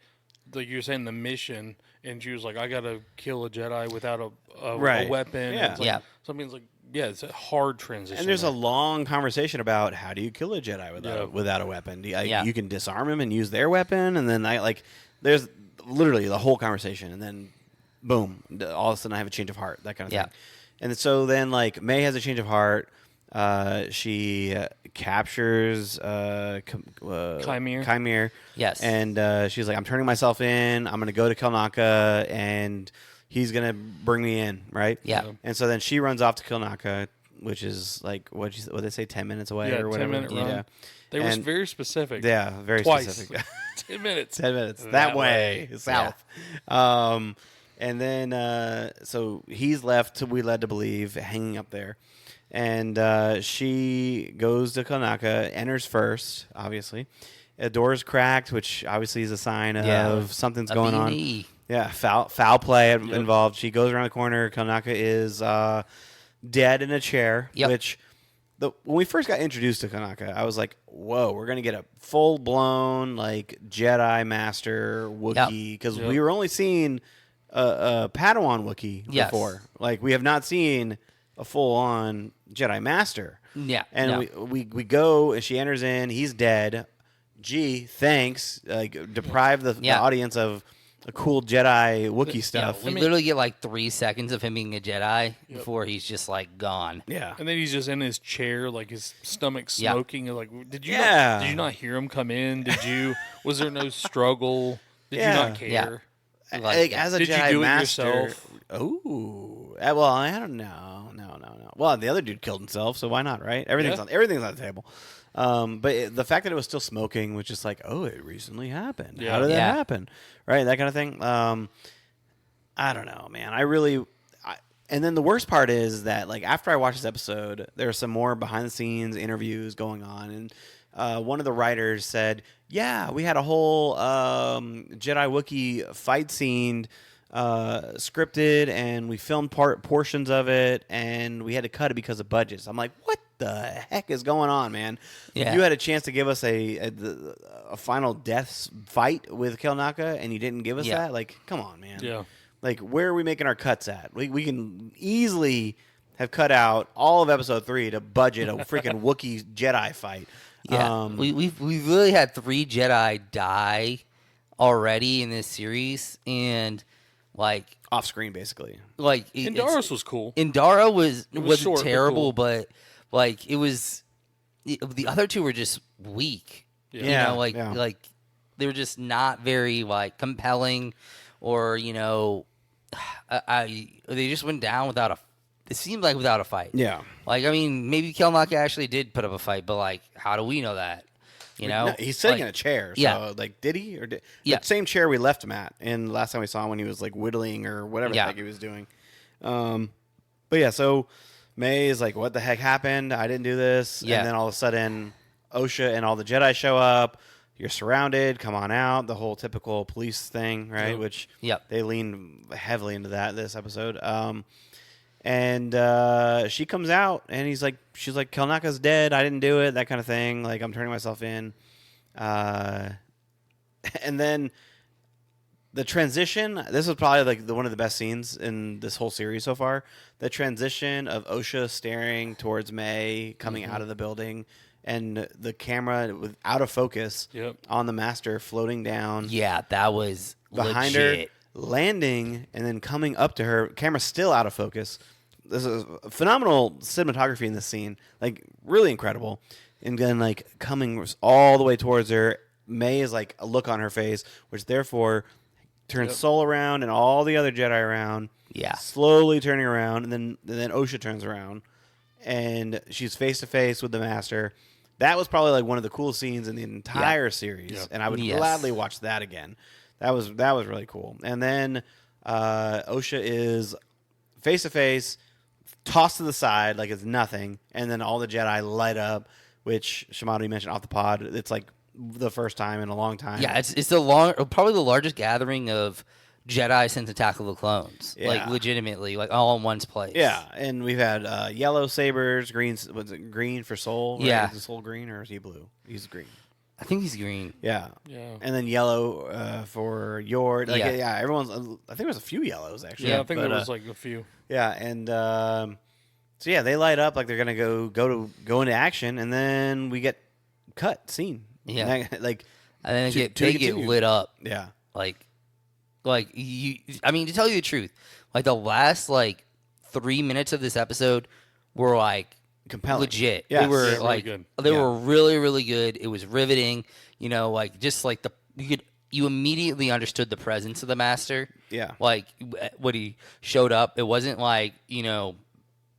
you were saying the mission, and she was like, I gotta kill a Jedi without a weapon. Yeah. It's like, something's like, yeah, it's a hard transition. And there's a long conversation about how do you kill a Jedi without a weapon. You can disarm him and use their weapon, and then there's literally the whole conversation, and then boom, all of a sudden I have a change of heart, that kind of thing. And so then like May has a change of heart. She captures Chimere. Yes. And she's like, I'm turning myself in. I'm going to go to Kelnaka, and he's going to bring me in, right? Yeah. And so then she runs off to Kelnaka, which is like, what they say, 10 minutes away or whatever. 10-minute run. Yeah. They were very specific. Yeah, very specific. 10 minutes. 10 minutes. That way. South. Yeah. And then, so he's left, we led to believe, hanging up there. And she goes to Kelnaka, enters first, obviously. A door's cracked, which obviously is a sign of something's going on. Yeah, foul play involved. She goes around the corner. Kelnaka is dead in a chair, which when we first got introduced to Kelnaka, I was like, whoa, we're going to get a full-blown like Jedi Master Wookiee, because we were only seeing a Padawan Wookiee before. Like, we have not seen a full-on Jedi Master. Yeah. And we go, and she enters in, he's dead. Gee, thanks. Like, deprive the audience of a cool Jedi Wookiee stuff. We literally get like 3 seconds of him being a Jedi before he's just like gone. Yeah. And then he's just in his chair, like his stomach smoking. Like, did you not hear him come in? Was there no struggle? Did you not care? Yeah. Like, as a did Jedi you do Master, it yourself? Ooh. Well, I don't know. No. Well, the other dude killed himself, so why not, right? Everything's on the table. But the fact that it was still smoking was just like, oh, it recently happened. Yeah. How did that happen? Right, that kind of thing. I don't know, man. And then the worst part is that, like, after I watched this episode, there are some more behind-the-scenes interviews going on, and one of the writers said, yeah, we had a whole Jedi Wookiee fight scene scripted, and we filmed portions of it, and we had to cut it because of budgets. I'm like, what the heck is going on, man? Yeah. You had a chance to give us a final death fight with Kelnaka, and you didn't give us that? Like, come on, man. Yeah. Like, where are we making our cuts at? We can easily have cut out all of episode 3 to budget a freaking Wookiee Jedi fight. Yeah, we've really had 3 Jedi die already in this series, and like off screen, basically. Like, Indaros was cool. Indara wasn't short, terrible, but cool. but like it was. The other 2 were just weak. Yeah. Like they were just not very like compelling, or they just went down without a. It seemed like without a fight. Yeah. Like, I mean, maybe Kelnaka actually did put up a fight, but like, how do we know that? No, he's sitting in a chair. So, like, did he? Or the same chair we left him at. And last time we saw him when he was, like, whittling or whatever the heck he was doing. But, yeah, so May is like, what the heck happened? I didn't do this. Yeah. And then all of a sudden, Osha and all the Jedi show up. You're surrounded. Come on out. The whole typical police thing, right? Yep. Which they lean heavily into this episode. And she comes out, and she's like, Kelnaka's dead. I didn't do it. That kind of thing. Like, I'm turning myself in. And then the transition. This was probably like one of the best scenes in this whole series so far. The transition of Osha staring towards May coming out of the building, and the camera out of focus on the Master floating down. Yeah, that was behind legit. her, landing, and then coming up to her. Camera still out of focus. This is phenomenal cinematography in this scene, like really incredible. And then like coming all the way towards her, May is like a look on her face, which therefore turns Yep. Sol around and all the other Jedi around. Yeah. Slowly turning around, and then Osha turns around, and she's face to face with the Master. That was probably like one of the coolest scenes in the entire series, Yep. and I would Yes. gladly watch that again. That was really cool. And then Osha is face to face, tossed to the side like it's nothing, and then all the Jedi light up, which Shimada mentioned off the pod. It's like the first time in a long time. Yeah, it's probably the largest gathering of Jedi since Attack of the Clones. Like Yeah. legitimately, like all in one place. Yeah, and we've had yellow sabers, green. Was it green for Soul? Right? Yeah. Is Soul green or is he blue? He's green. I think he's green. Yeah. Yeah. And then yellow for Yord. Like, Yeah. yeah, everyone's. I think there was a few yellows actually. Yeah, I think but, there was like a few. Yeah, and so yeah, they light up like they're gonna go into action, and then we get cut scene. Yeah. And that- like And then To they get continue. lit up. yeah, Like you. I mean, to tell you the truth, like the last like 3 minutes of this episode were like compelling. legit. Yes. They were Yeah, really like good. they Yeah. were really really good. It was riveting. You know, like just like you immediately understood the presence of the Master. Yeah. Like when he showed up, it wasn't like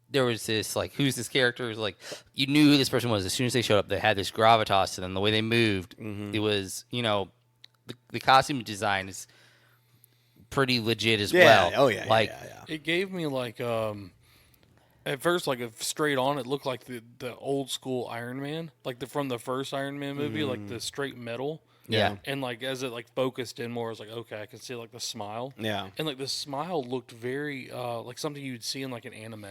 there was this like who's this character? It was like you knew who this person was as soon as they showed up. They had this gravitas to them. The way they moved, it was the costume design is pretty legit as Yeah. well. Oh yeah. like yeah. It gave me like at first like straight on it looked like the old school Iron Man, like from the first Iron Man movie, like the straight metal. yeah. And like as it like focused in more, I was like, okay, I can see like the smile. Yeah. And like the smile looked very like something you'd see in like an anime.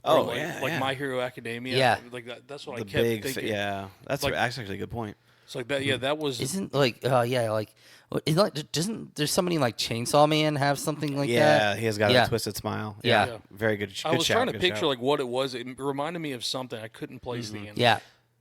Oh, Or, like, yeah, like yeah. My Hero Academia. Yeah. Like that. That's what The I kept big. thinking. Yeah. That's Like- actually a good point. So like that. Yeah, that was. Isn't like isn't like doesn't there's somebody like Chainsaw Man have something like Yeah, that? he has got Yeah. a twisted smile. Yeah. Yeah. Very good. I good was shout, trying to good picture shout. like what it was. It reminded me of something. I couldn't place the answer. Yeah.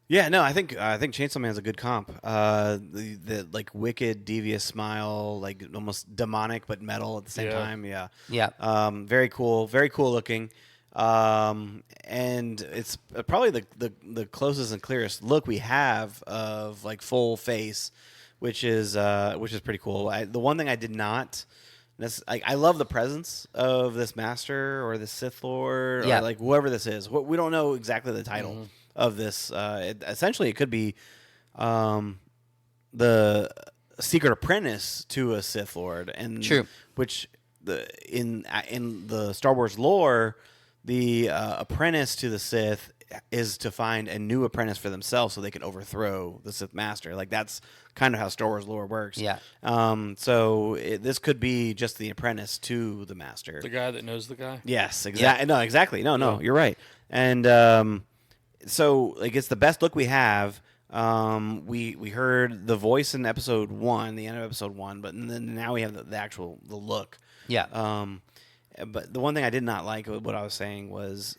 Yeah, no, I think Chainsaw Man's a good comp. The like wicked, devious smile, like almost demonic but metal at the same Yeah. time. Yeah, Yeah. very cool looking. And it's probably the closest and clearest look we have of like full face, which is pretty cool. The one thing I did not. I love the presence of this master or this Sith Lord Yeah. or like whoever this is. We don't know exactly the title of this. Essentially, it could be the secret apprentice to a Sith Lord, and True. which in the Star Wars lore, the apprentice to the Sith is to find a new apprentice for themselves so they can overthrow the Sith Master. Like that's kind of how Star Wars lore works. Yeah. So this could be just the apprentice to the Master. The guy that knows the guy. Yes, exactly. No, exactly. No, you're right. And so like it's the best look we have. We heard the voice in episode 1, the end of episode 1, but then now we have the actual look. Yeah. But the one thing I did not like, what I was saying, was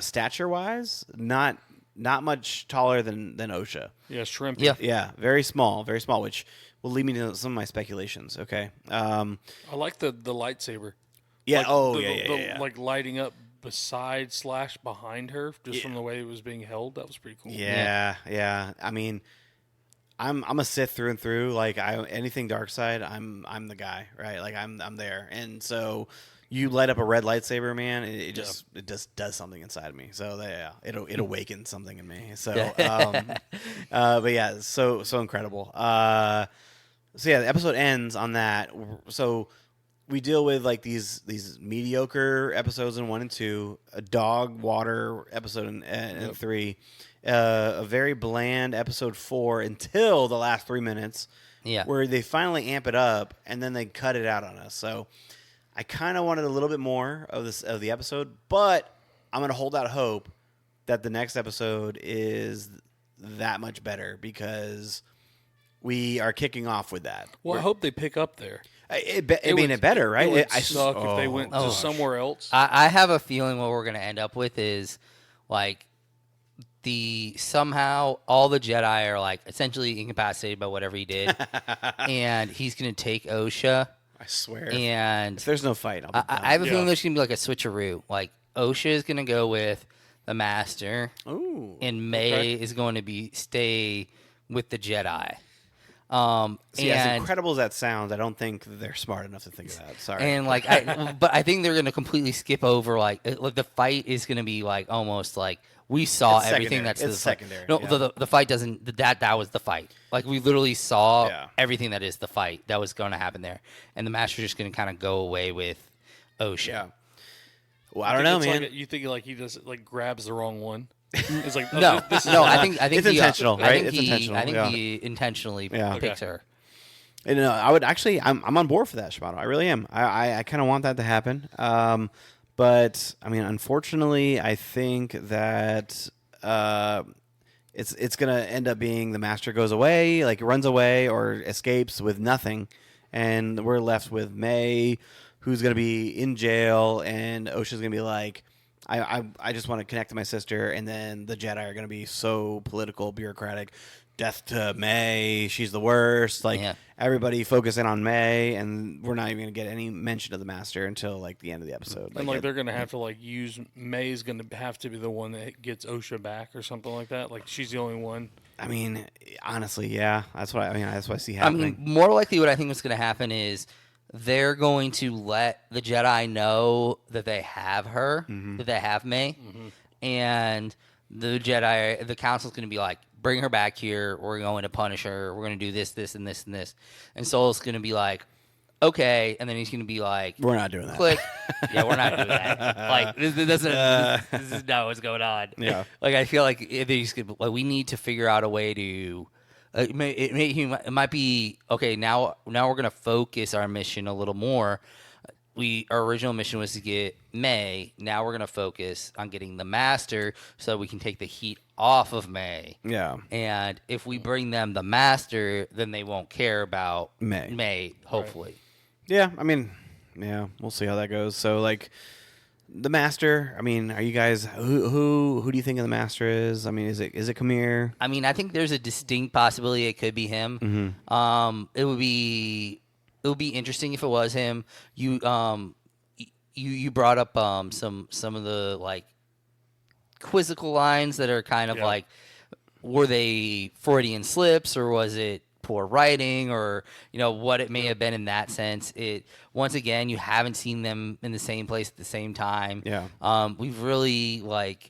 stature wise, not much taller than Osha. Yeah, shrimp. Yeah. Yeah, very small, which will lead me to some of my speculations. Okay. I like the lightsaber. Yeah. Like, Yeah. Like lighting up beside / behind her, just from the way it was being held. That was pretty cool. Yeah. I mean, I'm a Sith through and through. Like anything dark side, I'm the guy, right? Like I'm there. And so you light up a red lightsaber, man, it just does something inside me. So yeah, it awakens something in me. So but yeah, so incredible. So yeah, the episode ends on that. So we deal with like these mediocre episodes in 1 and 2, a dog water episode in 3, a very bland episode 4 until the last 3 minutes, Yeah. where they finally amp it up and then they cut it out on us. So I kind of wanted a little bit more of the episode, but I'm gonna hold out hope that the next episode is that much better because we are kicking off with that. Well, I hope they pick up there. It better, right? It would I suck if they went to gosh. somewhere else. I have a feeling what we're gonna end up with is like somehow all the Jedi are like essentially incapacitated by whatever he did, and he's gonna take Osha. I swear. And If there's no fight, I'll be done. I have a feeling Yeah. there's gonna be like a switcheroo. Like Osha is gonna go with the Master, Ooh. and May is going to stay with the Jedi. See, as And incredible as that sounds, I don't think they're smart enough to think of that. Sorry. and like, but I think they're gonna completely skip over like the fight is gonna be like almost like we saw It's everything secondary. that's It's the fight. secondary, No, yeah. the fight doesn't. That was the fight. Like we literally saw Yeah. everything that is the fight that was going to happen there, and the master's just gonna kind of go away with OSHA. Yeah. Well, I don't know, man. You think like he just like grabs the wrong one? It's like No, this is no. I think It's intentional, I right? think It's he, intentional, I think yeah. he intentionally Yeah. picks Okay. her. And, I would actually, I'm on board for that, Shimano. I really am. I kind of want that to happen. But I mean, unfortunately, I think that it's gonna end up being the master goes away, like runs away or escapes with nothing, and we're left with May, who's gonna be in jail, and Osha's gonna be like, I just want to connect to my sister, and then the Jedi are gonna be so political, bureaucratic. Death to May, she's the worst. Like Yeah. everybody focusing on May, and we're not even gonna get any mention of the master until like the end of the episode. and like they're gonna have to like use May's gonna have to be the one that gets OSHA back or something like that. Like she's the only one. I mean, honestly, yeah, that's what That's what I see I happening. mean, more likely, what I think is going to happen is they're going to let the Jedi know that they have her, that they have May, and the Jedi, the Council's going to be like, bring her back here. We're going to punish her. We're going to do this, this, and this, and this. And Solo's going to be like, okay, and then he's going to be like, We're not doing that. click. Yeah, we're not doing that. Like this doesn't. This is not what's going on. Yeah. Like I feel like they just like we need to figure out a way to. It might be okay. Now we're gonna focus our mission a little more. Our original mission was to get May. Now we're gonna focus on getting the master so we can take the heat off of May. Yeah. And if we bring them the master, then they won't care about May. hopefully. Yeah, I mean, yeah, we'll see how that goes. So, like, the master. I mean, are you guys who do you think the master is? I mean, is it Kamir? I mean, I think there's a distinct possibility it could be him. It would be interesting if it was him. You brought up some of the like quizzical lines that are kind of Yeah. like, were they Freudian slips or was it poor writing or what it may have been in that sense. It once again, you haven't seen them in the same place at the same time. Yeah. We've really like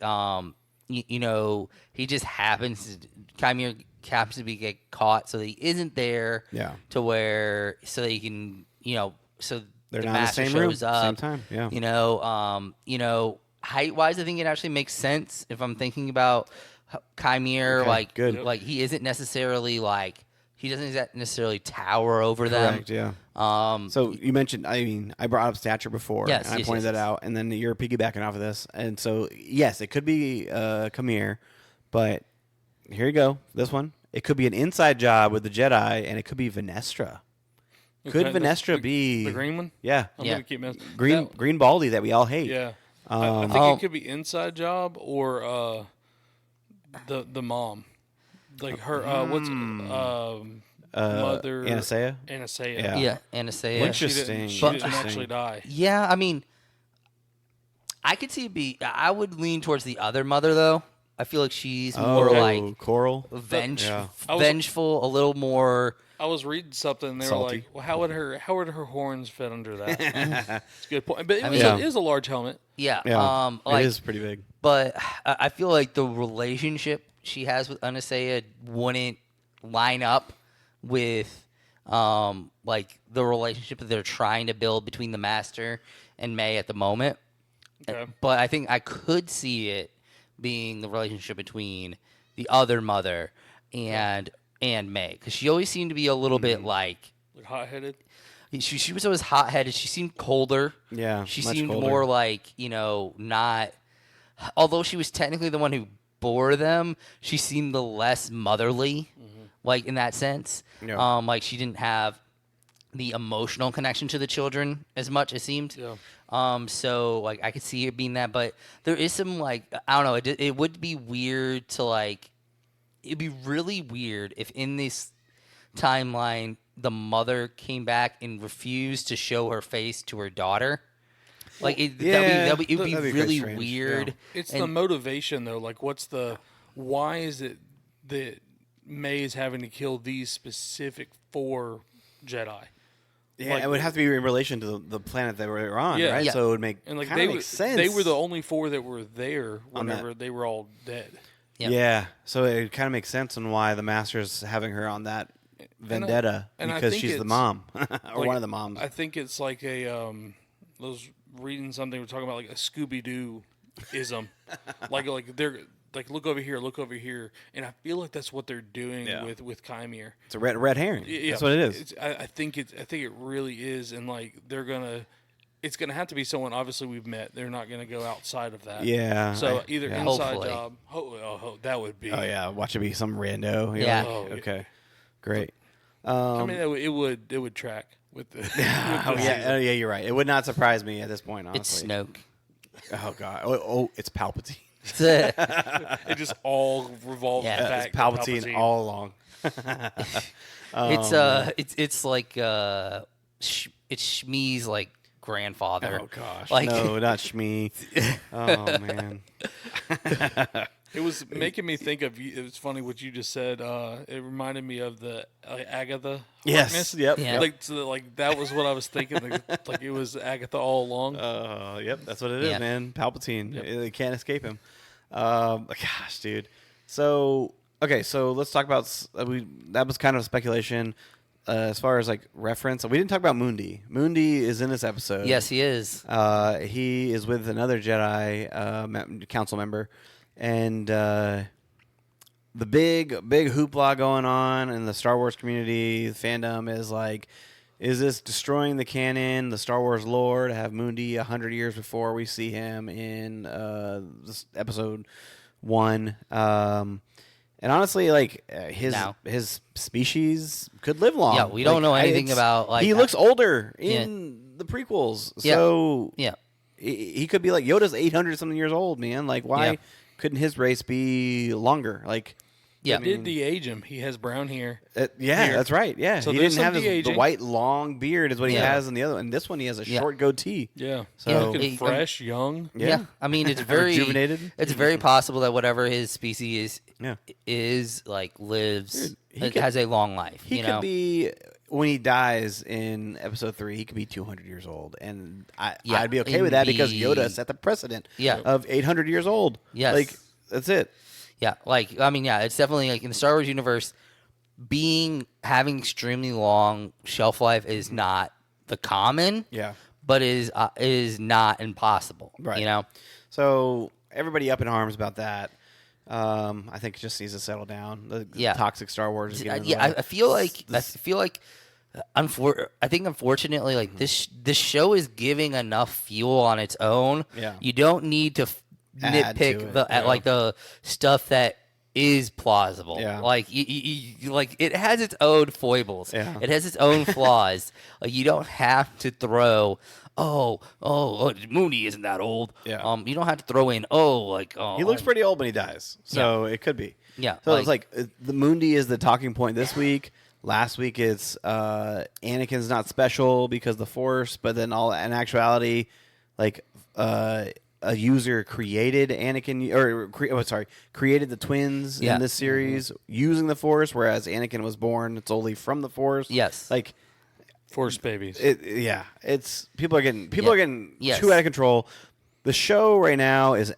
he just Chimera happens to be get caught, so that he isn't there. Yeah. To where so that he can so They're the not in the master same room, shows up. same time. Yeah. Height wise, I think it actually makes sense if I'm thinking about Chimera. Okay, Like good. like he isn't necessarily like. He doesn't necessarily tower over them. Correct. Yeah. So you mentioned, I mean, I brought up stature before, Yes, and I yes, pointed yes, that yes. out, and then you're piggybacking off of this, and so yes, it could be Kamir, but here you go. This one, it could be an inside job with the Jedi, and it could be Venestra. Could Okay, Venestra be the green one? Yeah, I'm Yeah. gonna keep messing. green Baldy that we all hate. Yeah. Um, I think it could be inside job or the mom, like her. Mother Anastasia. Anastasia. Yeah. Yeah, Anastasia. Interesting. She But- didn't actually die. Yeah, I mean, I could see it be. I would lean towards the other mother though. I feel like she's more like Coral. vengeful, Yeah. a little more. I was reading something and they Salty. were like, "Well, how would her horns fit under that?" It's a good point. But it was, Yeah. it is a large helmet. Yeah, Yeah, like, it is pretty big. but I feel like the relationship she has with Anastasia wouldn't line up with like the relationship that they're trying to build between the Master and May at the moment. Okay. But I think I could see it being the relationship between the other mother and May, because she always seemed to be a little bit like Like hot-headed. she was always hot headed. She seemed colder. Yeah, She much seemed colder. more like, not. Although she was technically the one who bore them, she seemed the less motherly, like in that sense. Yeah. Like she didn't have the emotional connection to the children as much, it seemed. Yeah. So like I could see it being that, but there is some like I don't know. It would be weird to like. It'd be really weird if in this timeline the mother came back and refused to show her face to her daughter. Like it would be that'd be really quite strange, weird. yeah. It's the motivation though. Like, why is it that May is having to kill these specific 4 Jedi. Yeah, Like, it would have to be in relation to the planet they were on, Yeah. right? Yeah. So it would make and like kind they of were, make sense. they were the only 4 that were there On that. whenever they were all dead. Yeah. Yeah, so it kind of makes sense on why the Master's having her on that vendetta and I because think she's the it's- mom or like, one of the moms. I think it's like a those reading something we're talking about like a Scooby Doo ism, like they're like look over here, and I feel like that's what they're doing Yeah. with Chimere. It's a red herring. Yeah, That's what it is. I think it really is, and like it's gonna have to be someone obviously we've met. They're not gonna go outside of that. Yeah. So either yeah. inside Hopefully. job. That would be. Oh yeah, watch it be some rando. You're Yeah. like, Oh, yeah. okay. Great. I mean, it would track with the. Oh yeah. Yeah. You're right. It would not surprise me at this point. It's Honestly. Snoke. Oh god. Oh, it's Palpatine. It just all revolves Yeah. back. It's to Palpatine all along. It's like it's Shmi's like grandfather. Oh gosh. Like No, not Shmi. Oh man. It was making me think of. It was funny what you just said. It reminded me of the Agatha. Yes. Harkness. Yep. Yeah. Like that was what I was thinking. Like it was Agatha all along. Yep, that's what it is, Yeah. man. Palpatine. You can't escape him. Gosh, dude. So, okay, so let's talk about that was kind of speculation as far as like reference. We didn't talk about Mundi. Mundi is in this episode. yes, he is. He is with another Jedi council member, and the big hoopla going on in the Star Wars community, the fandom is like, is this destroying the canon, the Star Wars lore, to have Mundi 100 years before we see him in this episode 1? And honestly, like his species could live long. Yeah, we don't know anything about, like, he looks older in the prequels, Yeah. so Yeah. he could be like Yoda's 800 something years old, man. Like, why Yeah. couldn't his race be longer? Like, Yeah. They did de-age him. He has brown hair. yeah, Here. that's right. Yeah, So he there's didn't have some the de-aging. white long beard is what he Yeah. has in the other one. And this one, he has a Yeah. short goatee. Yeah. So- Looking Yeah. fresh, young. Yeah. I mean, it's very Rejuvenated. It's very possible that whatever his species Yeah. is like lives Dude, he could- has a long life. He you could know. be, when he dies in episode 3, he could be 200 years old, and Yeah, I'd be okay and with that because be- Yoda set the precedent Yeah. of 800 years old. Yes. Like, that's it. Yeah, like I mean, yeah, it's definitely like in the Star Wars universe, having extremely long shelf life is not the common, Yeah. but is not impossible. Right. You know. So everybody up in arms about that. I think it just needs to settle down. The Yeah. toxic Star Wars is getting in the Yeah, way. I feel like I think unfortunately, like this show is giving enough fuel on its own. Yeah. You don't need to Add to nitpick it, the yeah. like the stuff that is plausible. Yeah. Like you like it has its own foibles. Yeah. It has its own flaws. Like you don't have to throw Mooney isn't that old. Yeah. You don't have to throw in oh He looks pretty old when he dies, so it could be. Yeah, So it's like the Mundi is the talking point this week. Last week it's Anakin's not special because the Force, but then in actuality, like a user created Anakin created the twins Yeah. in this series using the Force, whereas Anakin was born solely from the Force. Yes. Like Force babies. it's people are getting Yes. too out of control. The show right now is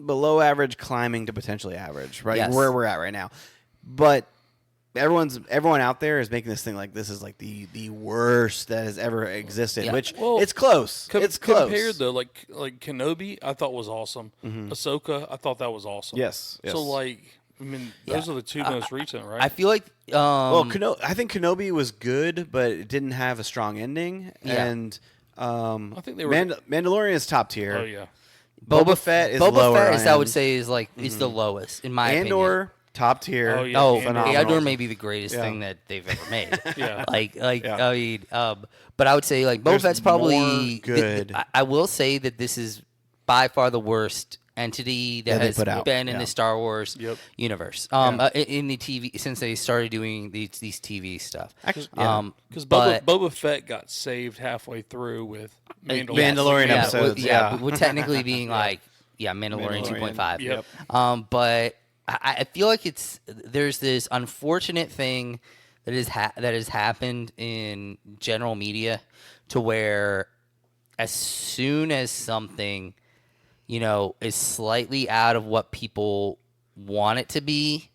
below average, climbing to potentially average, right? Yes. Where we're at right now. But everyone out there is making this thing like this is like the worst that has ever existed, Yeah. which Well, it's close. It's close. Compared to like Kenobi, I thought was awesome. Ahsoka, I thought that was awesome. Yes. So like, I mean, those are the two most recent, right? I feel like well, I think Kenobi was good, but it didn't have a strong ending. Yeah. And I think they were. Mandalorian is top tier. Oh yeah. Boba Fett is Boba lower. Fett is, I would end. say, is like is the lowest in my opinion. Andor top tier. Oh, yeah. Oh, Phenomenal. Andor may be the greatest thing that they've ever made. Yeah. Yeah. I mean, but I would say like Boba There's Fett's probably more good. I will say that this is by far the worst entity that they has put out. been in Yeah. the Star Wars Yep. universe. In the TV since they started doing these TV stuff. Actually, yeah. Because but- Boba Fett got saved halfway through with Mandalorian. Mandalorian episodes, yeah. with technically being like Mandalorian Mandalorian, 2.5. Yep. But I feel like there's this unfortunate thing that has happened in general media to where as soon as something, is slightly out of what people want it to be,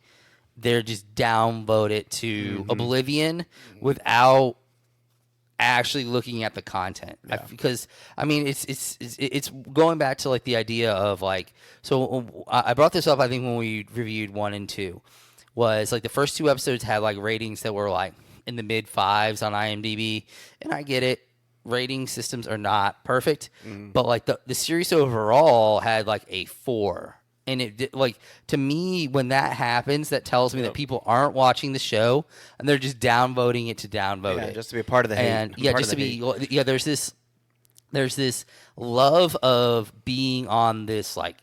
they're just downvote it to oblivion without actually looking at the content. Because I mean, it's going back to like the idea of like, so I brought this up, I think, when we reviewed 1 and 2, was like the first 2 episodes had like ratings that were like in the mid 5s on IMDb, and I get it. Rating systems are not perfect, but like the series overall had like a 4. And it, like, to me, when that happens, that tells me that people aren't watching the show and they're just downvoting it to downvote it, just to be a part of the hate. And just to be there's this love of being on this like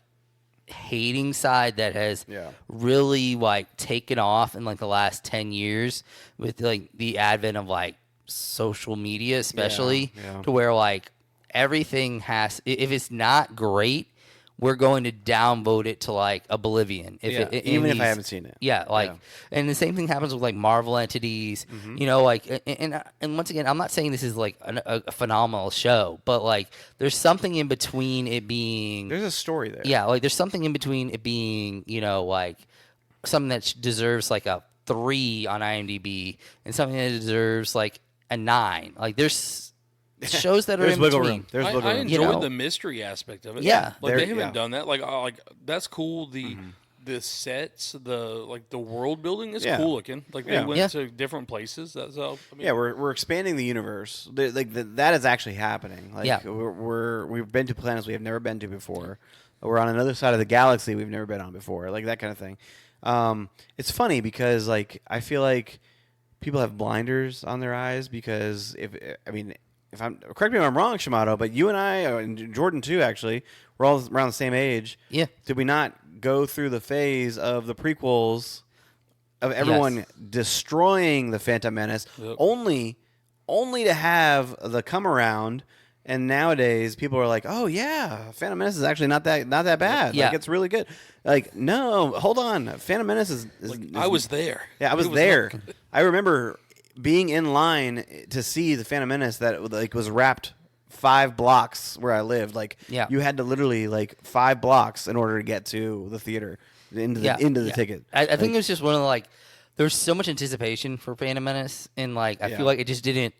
hating side that has really like taken off in like the last 10 years with like the advent of like social media, especially to where like everything has, if it's not great, we're going to downvote it to like oblivion. Even if I haven't seen it. And the same thing happens with like Marvel entities, like, and once again, I'm not saying this is like a phenomenal show, but like there's something in between it being. There's a story there. Yeah, like there's something in between it being, like something that deserves like a 3 on IMDb and something that deserves like a 9. Like there's shows that are in wiggle between. room. There's wiggle room. I enjoyed the mystery aspect of it. Yeah. Like they haven't done that. Like that's cool. The sets, the world building is cool looking. Like they went to different places. That's all. I mean, we're expanding the universe. That is actually happening. Like we've been to planets we have never been to before. We're on another side of the galaxy we've never been on before. Like that kind of thing. It's funny because like I feel like people have blinders on their eyes because if I'm correct me if I'm wrong, Shamato, but you and I, and Jordan too, actually, we're all around the same age. Yeah. Did we not go through the phase of the prequels of everyone destroying the Phantom Menace, only to have the come around? And nowadays, people are like, "Oh yeah, Phantom Menace is actually not that bad. Yeah. Like it's really good." Like, no, hold on, Phantom Menace is I was there. Yeah, I was there. I remember being in line to see the Phantom Menace that like was wrapped 5 blocks where I lived. Like you had to literally like 5 blocks in order to get to the theater into the ticket. I think it was just one of the like there's so much anticipation for Phantom Menace, and like I feel like it just didn't.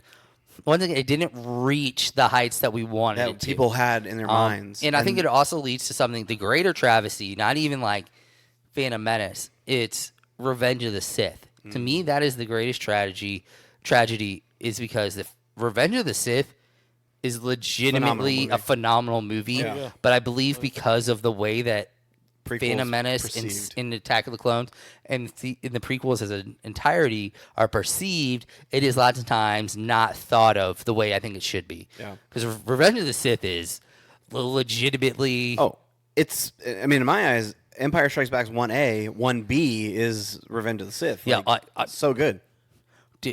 One thing, it didn't reach the heights that we wanted it to. People had in their minds. And I think it also leads to something, the greater travesty, not even like Phantom Menace, it's Revenge of the Sith. To me, that is the greatest tragedy is because the Revenge of the Sith is legitimately a phenomenal movie. But I believe because of the way that Phantom Menace in Attack of the Clones and in the prequels as an entirety are perceived, it is lots of times not thought of the way I think it should be. Because Revenge of the Sith is legitimately... Oh, it's... I mean, in my eyes, Empire Strikes Back's 1A, 1B is Revenge of the Sith. Yeah, like, so good.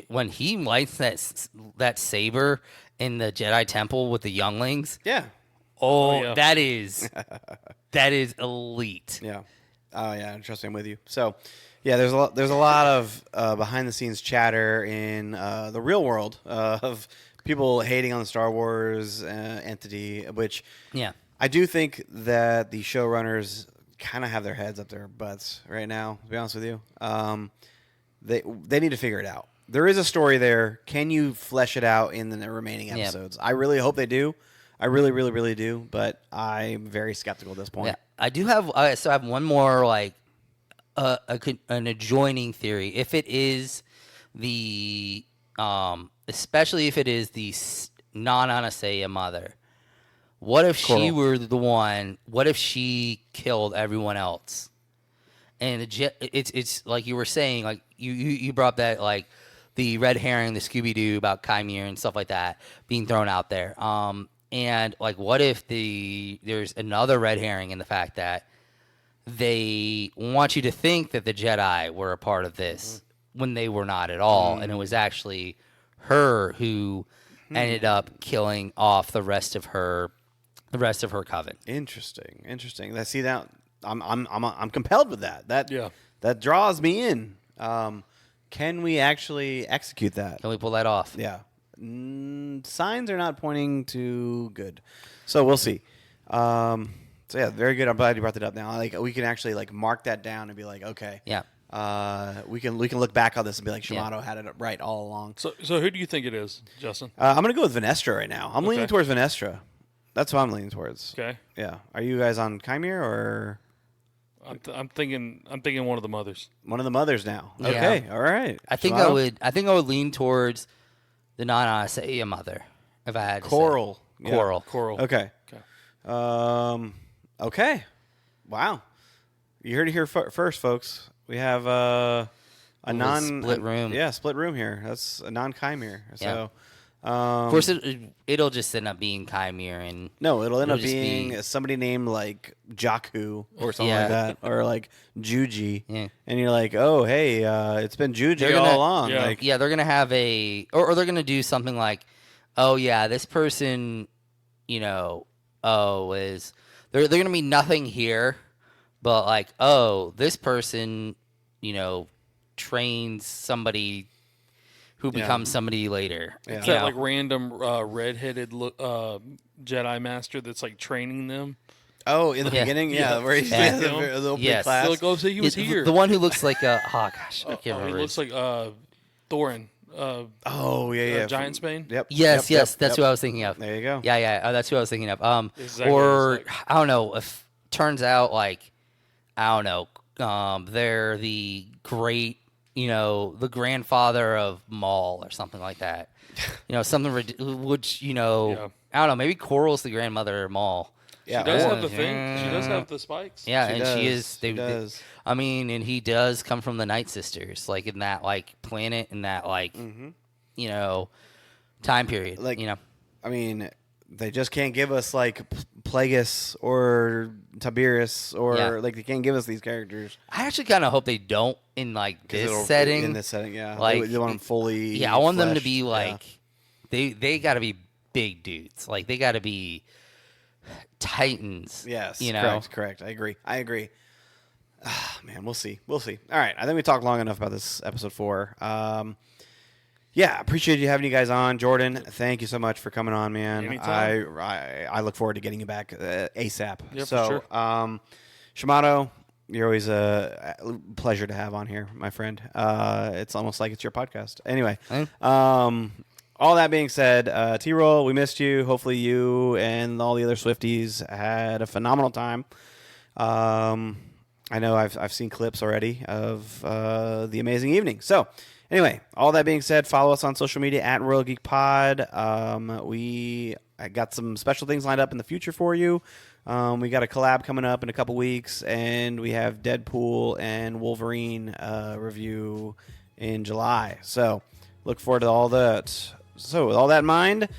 When he lights that saber in the Jedi Temple with the younglings... Yeah. That is elite. Yeah. Oh yeah, trust me, I'm with you. So, yeah, there's a lot of behind the scenes chatter in the real world of people hating on the Star Wars entity, which I do think that the showrunners kind of have their heads up their butts right now. To be honest with you, they need to figure it out. There is a story there. Can you flesh it out in the remaining episodes? I really hope they do. I really, really, really do, but I'm very skeptical at this point. Yeah, I do have. So I have one more, like, an adjoining theory. If it is the, especially if it is the non-Anna Seiya mother, what if she were the one? What if she killed everyone else? And it's like you were saying, like you brought that, like the red herring, the Scooby Doo about Chimera and stuff like that being thrown out there. And like, what if there's another red herring in the fact that they want you to think that the Jedi were a part of this when they were not at all, and it was actually her who ended up killing off the rest of her coven. Interesting. I see that. I'm compelled with that. That draws me in. Can we actually execute that? Can we pull that off? Yeah. Signs are not pointing to good, so we'll see. So yeah, very good. I'm glad you brought that up. Now, like we can actually like mark that down and be like, okay, Yeah. we can look back on this and be like, Shimano had it right all along. So who do you think it is, Justin? I'm gonna go with Venestra right now. I'm leaning Okay. towards Venestra. That's what I'm leaning towards. Okay. Yeah. Are you guys on Chimere or I'm thinking one of the mothers. one of the mothers now? Yeah. Okay. All right. I think Shimano? I would lean towards the non-Asaya mother if I had to say. Coral. Yeah. Coral. Okay. Okay. Okay. Wow. You heard it here first, folks. We have a split room. Yeah, split room here. That's a non-Chimere. So, Of course, it'll just end up being Chimere and no, it'll end up just being be- somebody named like Jakku or something Yeah. like that, or like Juji. Yeah. And you're like, oh, hey, it's been Juji They're all gonna- along. Yeah. Like, yeah, they're gonna have or they're gonna do something like, oh yeah, this person, is they're gonna be nothing here, but like, oh, this person, trains somebody who becomes somebody later. Yeah. Is that like random redheaded Jedi master that's like training them? oh, in the Yeah. beginning, Yeah. where he's Yeah. in the opening Yes. class. They're like, oh, so he was here. The one who looks like oh gosh, I can't He remember. looks like Thorin. Oh, yeah. Giant Spain. Yep. Yes, yep, yes, yep, that's yep. who I was thinking of. There you go. Yeah, that's who I was thinking of. Exactly Or what it's I don't know if turns out like I don't know, they're the great, the grandfather of Maul or something like that. Something which Yeah. I don't know, maybe Coral's the grandmother of Maul. Yeah. She does or- have the thing. She does have the spikes. Yeah, She and does. she is. She does. I mean, and he does come from the Night Sisters, like in that like planet, in that like time period. Like- Like I mean, they just can't give us like Plagueis or Tiberius or Yeah. like they can't give us these characters I actually kind of hope they don't in like 'cause it'll- this setting. In this setting, yeah, like, they want them fully. Yeah, I want them to fleshed, be yeah. like they got to be big dudes. Like they got to be titans. Yes, you know. correct. I agree. Man, we'll see. All right, I think we talked long enough about this episode 4. Yeah, appreciate you having you guys on, Jordan. Thank you so much for coming on, man. Anytime. I look forward to getting you back ASAP. Yeah, for so, sure. Shimano, you're always a pleasure to have on here, my friend. It's almost like it's your podcast. Anyway, all that being said, T-Roll, we missed you. Hopefully you and all the other Swifties had a phenomenal time. I know I've seen clips already of the amazing evening. So, anyway, all that being said, follow us on social media at Royal Geek Pod. I got some special things lined up in the future for you. We got a collab coming up in a couple weeks, and we have Deadpool and Wolverine review in July. So, look forward to all that. So, with all that in mind,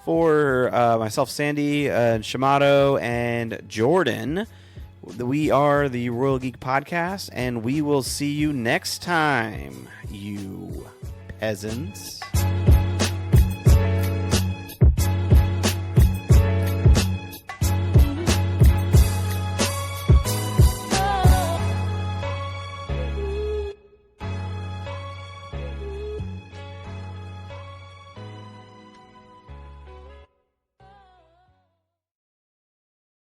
for myself, Sandy, Shimano, and Jordan, we are the Royal Geek Podcast, and we will see you next time, you peasants.